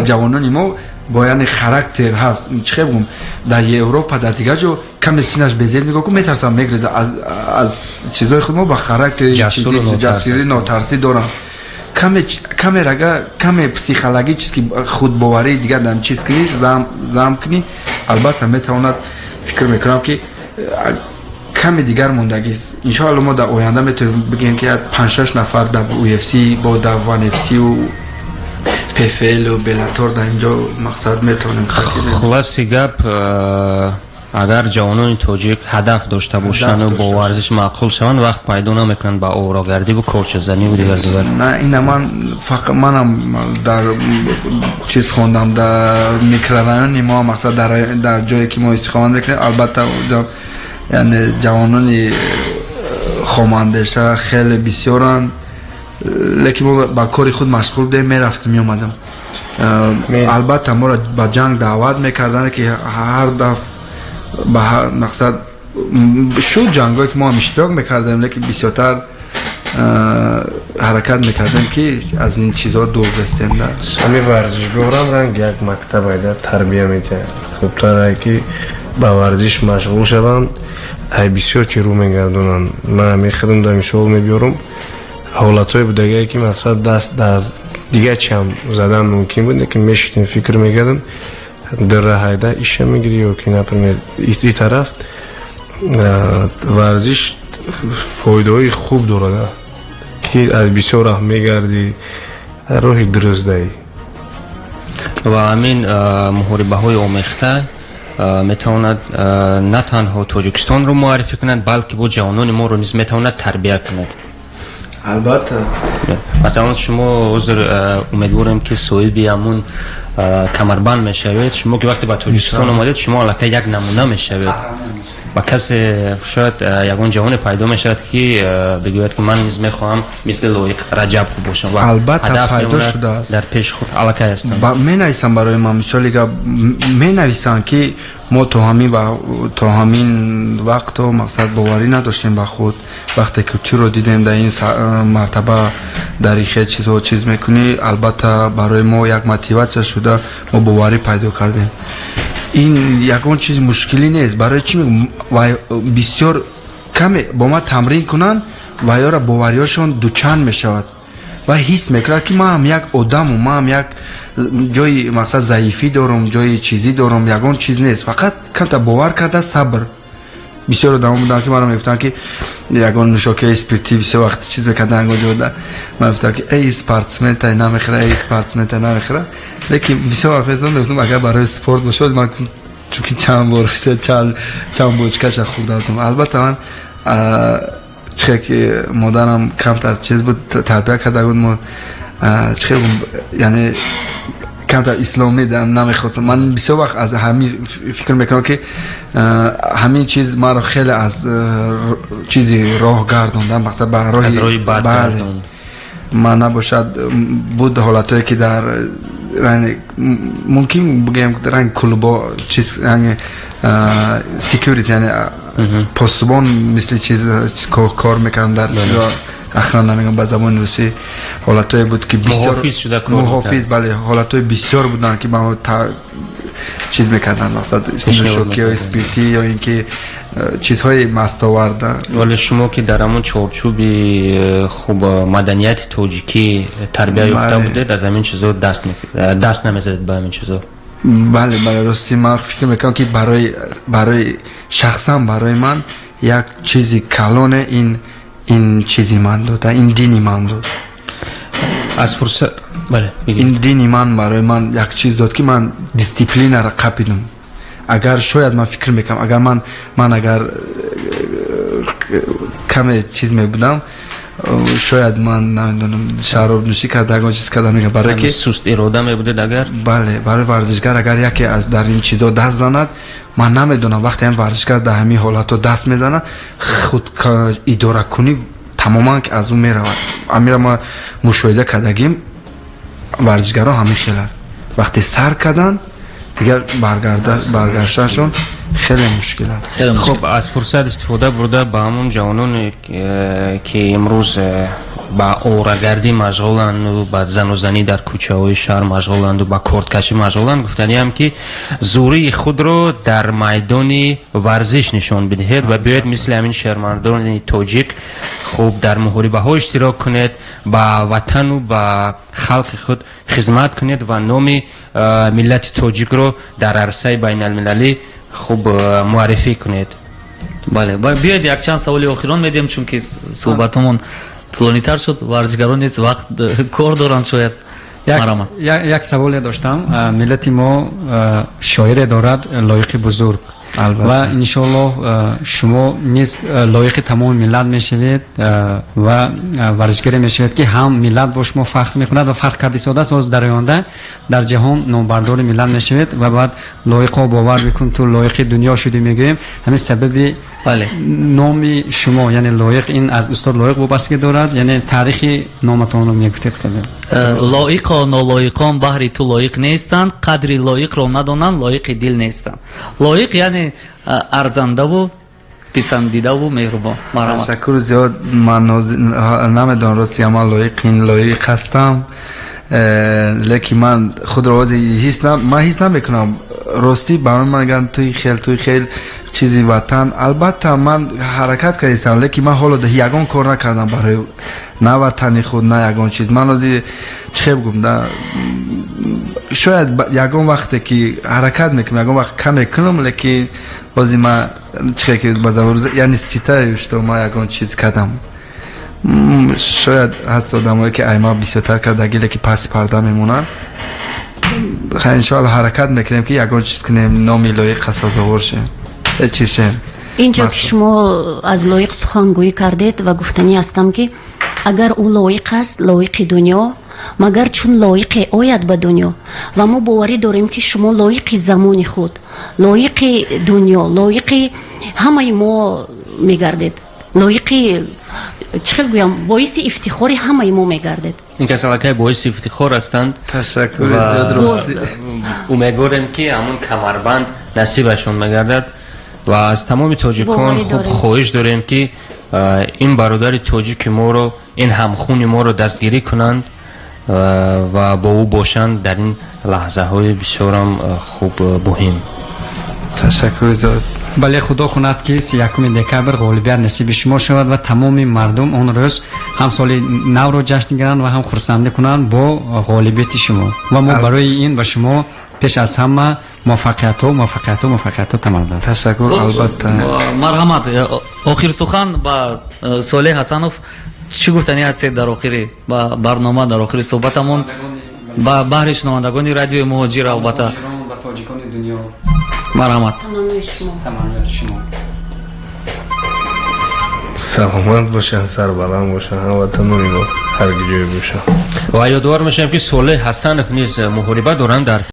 جوانانی ما با یعنی خاراکتر هست چه بگم در اروپا در دیگه جو کم سینش بزرگ میگه که میترسم میگریزه از چیزای خود ما با خاراکتر جسوری ناترسی دارم کم رگا کم پسیخولوژی چیزی که خود باوری دیگه دم چیز کنی زام کنی البته میتواند فکر میکنم که کمی دیگر موندگی است ان شاء الله ما در آینده میتونیم بگیم که 5-6 نفر در UFC با در وان FC و PFL و بلاتور در اینجا مقصد میتونیم خلاصی گپ اگر جوانان تاجیک هدف داشته باشند و با ورزش معقول شوند وقت پیدا نمیکنند با آوراگردی و کوچه‌زنی و دیگر نه این من فقط منم در چیز خوندم در میکرورایون ما مقصد در جایی که ما استخدام میکنیم البته یعنی جوانان خواهماندیشه خیلی بسیارند لیکن ما با کاری خود مشغول بودیم میرفتیم میومدم البته ما را با جنگ دعوت میکردن که هر دفعه به مقصد شد جنگایی که ما هم اشتراک میکردیم لیکن بسیارتر حرکت میکردیم که از این چیزها دور بستیم همین ورزشگاران رنگ یک مکتب ایده تربیه میده خوب تره که با ورزش مشغول شوند های بسیار چی رو میگردونن من همین خودم در مثال میبیارم حالت های بودگه که مقصد دست در دیگه چی هم زدن ممکن بود که میشتیم فکر میگردم در راه ایشه میگیری یا که نپرمید ای طرف ورزش فایده های خوب داره که از بسیار راه میگردی روحی درست دهی و همین محاربه های آمیخته میتواند نه تنها تاجیکستان رو معرفی کند بلکه با جوانان ما رو نیز میتواند تربیت کند البته مثلا شما امیدوارم که صاحبی همون کمربند میشوید شما که وقتی به تاجیکستان آمدید شما البته یک نمونه میشوید و کسی شاید یگان جوان پیدا میشود که بگوید که من نیز میخواهم مثل لویق رجب باشم و البته پیدا شده است در پیش خود البته هستم می نویسم برای ما مثالی که می نویسم که ما تا همین وقت و مقصد باوری نداشتیم به خود وقتی که تو رو دیدیم در این مرتبه در این چیز میکنی البته برای ما یک موتیواسیون شده ما باوری پیدا کردیم این یکون چیز مشکلی نیست برای چی میگم بسیار کم با ما تمرین کنن و یا را باوریاشون دوچند میشود و حس میکنه که ما هم یک آدم و ما هم یک جای مقصد ضعیفی دارم جای چیزی دارم یکون چیز نیست فقط کم تا باور کرده صبر بسیار آدم بودن که من میگفتن که یکون نوشاکه اسپریتی بسیار وقت چیز میکردن انگار جوده من میگفتم که ای اسپارتسمن تا نمیخره ای اسپارتسمن تا نمیخره لیکن بسیار وقت میگفتم اگر برای سپورت باشه من چون چند بار چند بوچکش خود دادم البته من چه که مادرم کم تا چیز بود تربیت کرده بود ما چه یعنی کم تا اسلامی دم نمیخواستم من بسیار وقت از همین فکر میکنم که همین چیز ما رو خیلی از چیزی راه گردوندم مثلا به راهی بد گردوند ما نباشد بود حالتایی که در ممکن بگم در کلوبا چیز یعنی سکیوریتی یعنی پاسبان مثل چیز کار میکنم در چیزا اخیراً نمیگم به زبان روسی حالتایی بود که بسیار محافظ بله حالتای بسیار بودن که ما چیز میکردن مثلا شوکی یا اسپریتی یا اینکه چیزهای مستاورده ولی شما که در همون چارچوبی خوب مدنیت تاجیکی تربیت یافته بودید از همین چیزا دست نمیزدید به همین چیزا بله راستی من فکر میکنم که برای شخصا برای من یک چیزی کلان این چیزی من داد این دینی من داد از فرصت بله این دینی من برای من یک چیز داد که من دیسیپلین را قپیدم اگر شاید من فکر میکنم اگر من اگر کم چیز میبودم شاید من نمیدونم شراب نوشی کردم چیز کردم میگم برای که سست اراده میبودید اگر بله برای ورزشگر اگر یکی از در این چیزا دست زند من نمیدونم وقتی هم ورزشگر در همین حالاتو دست میزنه خود اداره کنی تماما که از اون میرود امیر ما مشاهده کردیم ورزشگران همین خیلی وقتی سر کردن دیگر برگشتنشون خیلی مشکل است خب از فرصت استفاده برده با همون جوانان که امروز ба орагардӣ машғуланду ба занузанӣ дар кӯчаҳои шаҳр машғуланду ба корткашӣ машғуланд, гуфтаниам ки зурии худро дар майдони варзиш нишон бидиҳед ва биёед мисли ҳамин шермардони тоҷик хуб дар муҳорибаҳо иштирок кунед, ба ватану ба халқи худ хизмат кунед ва номи миллати тоҷикро дар арсаи байналмилалӣ хуб муаррифӣ кунед. бале биёед якчанд саволи охирон медиҳем, чунки суҳбатамон тӯлонитар шуд, варзишгарон низ вақт кор доранд. Шояд як саволе доштам. Миллати мо шоире дорад лоиқи бузург ва иншоаллоҳ шумо низ лоиқи тамоми миллат мешавед ва варзишгаре мешавед ки ҳам миллат бо шумо фахр мекунад ва фахр карди сода соз дар оянда дар ҷаҳон номбардори миллат мешавед ва баъд лоиқо бовар бикун ту лоиқи дунё шудӣ мегӯем. ҳамин сабаби номи шумо яъне лоиқ ин аз устод лоиқ вобастагӣ дорад, яъне таърихи номатонро мегуфтед кабе. лоиқо нолоиқон баҳри ту лоиқ нестанд, қадри лоиқро надонанд, лоиқи дил нестанд. лоиқ яъне арзандаву писандидаву меҳрубон. ташаккур зиёд. ман намедонам ростигам ман лоиқ ҳастам, лекин ман худро ҳис намекунам. ростӣ ба ман мегӯянд туи хел чизи ватан. албатта ман ҳаракат кардистам, лекин ман ҳоло ягон кор накардам барои на ватани худ, на ягон чиз. ман ози чӣ бигӯм, шояд ягон вақте ки ҳаракат мекунам, ягон вақт кам мекунам, лекин ози ман чӣ ки ба забони яъне считаю, что ман ягон чиз кардам. шояд ҳаст одамое ки айма бисёртар кардаги, лекин паси парда мемонанд. иншоалло ҳаракат мекунем ки ягон чиз кунем, номи лоиқ сазовор ше. инҷо ки шумо аз лоиқ сухангӯӣ кардед ва гуфтанӣ ҳастам ки агар ӯ лоиқ аст, лоиқи дунё, магар чун лоиқе ояд ба дунё ва мо боварӣ дорем ки шумо лоиқи замони худ, лоиқи дунё, лоиқи ҳамаи мо мегардед, лоиқи чӣ хел гӯям, боиси ифтихори ҳамаи мо мегардед. ин касалакай боиси ифтихор ҳастанд. ташаккур. умедворем ки ҳамун камарбанд насибашон мегардад ва аз тамоми тоҷикон хуб хоҳиш дорем ки ин бародари тоҷики моро, ин ҳамхуни моро дастгирӣ кунанд ва бо ӯ бошанд дар ин лаҳзаҳои бисёрам хуб муҳим. ташаккур зиёд. бале худо кунад ки 31 декабр ғолибият насиби шумо шавад ва тамоми мардум он рӯз ҳам соли навро ҷашн гиранд ва ҳам хурсандӣ кунанд бо ғолибияти шумо. ва мо барои ин ба шумо пеш аз ҳама муваффақиятҳо таманно дорем. ташаккур. албатта. марҳамат. охир сухан ба Солеҳ Ҳасанов чӣ гуфтанӣ ҳастед дар охири барнома, дар охири суҳбатамон ба баҳри шунавандагони Радиои Муҳоҷир? албатта марҳамат. саломат бошанд, сарбаланд бошанд, ҳамватанони мо ҳар ҷое бошанд. ва ёдовар мешавем ки Солеҳ Ҳасанов низ муҳориба доранд дар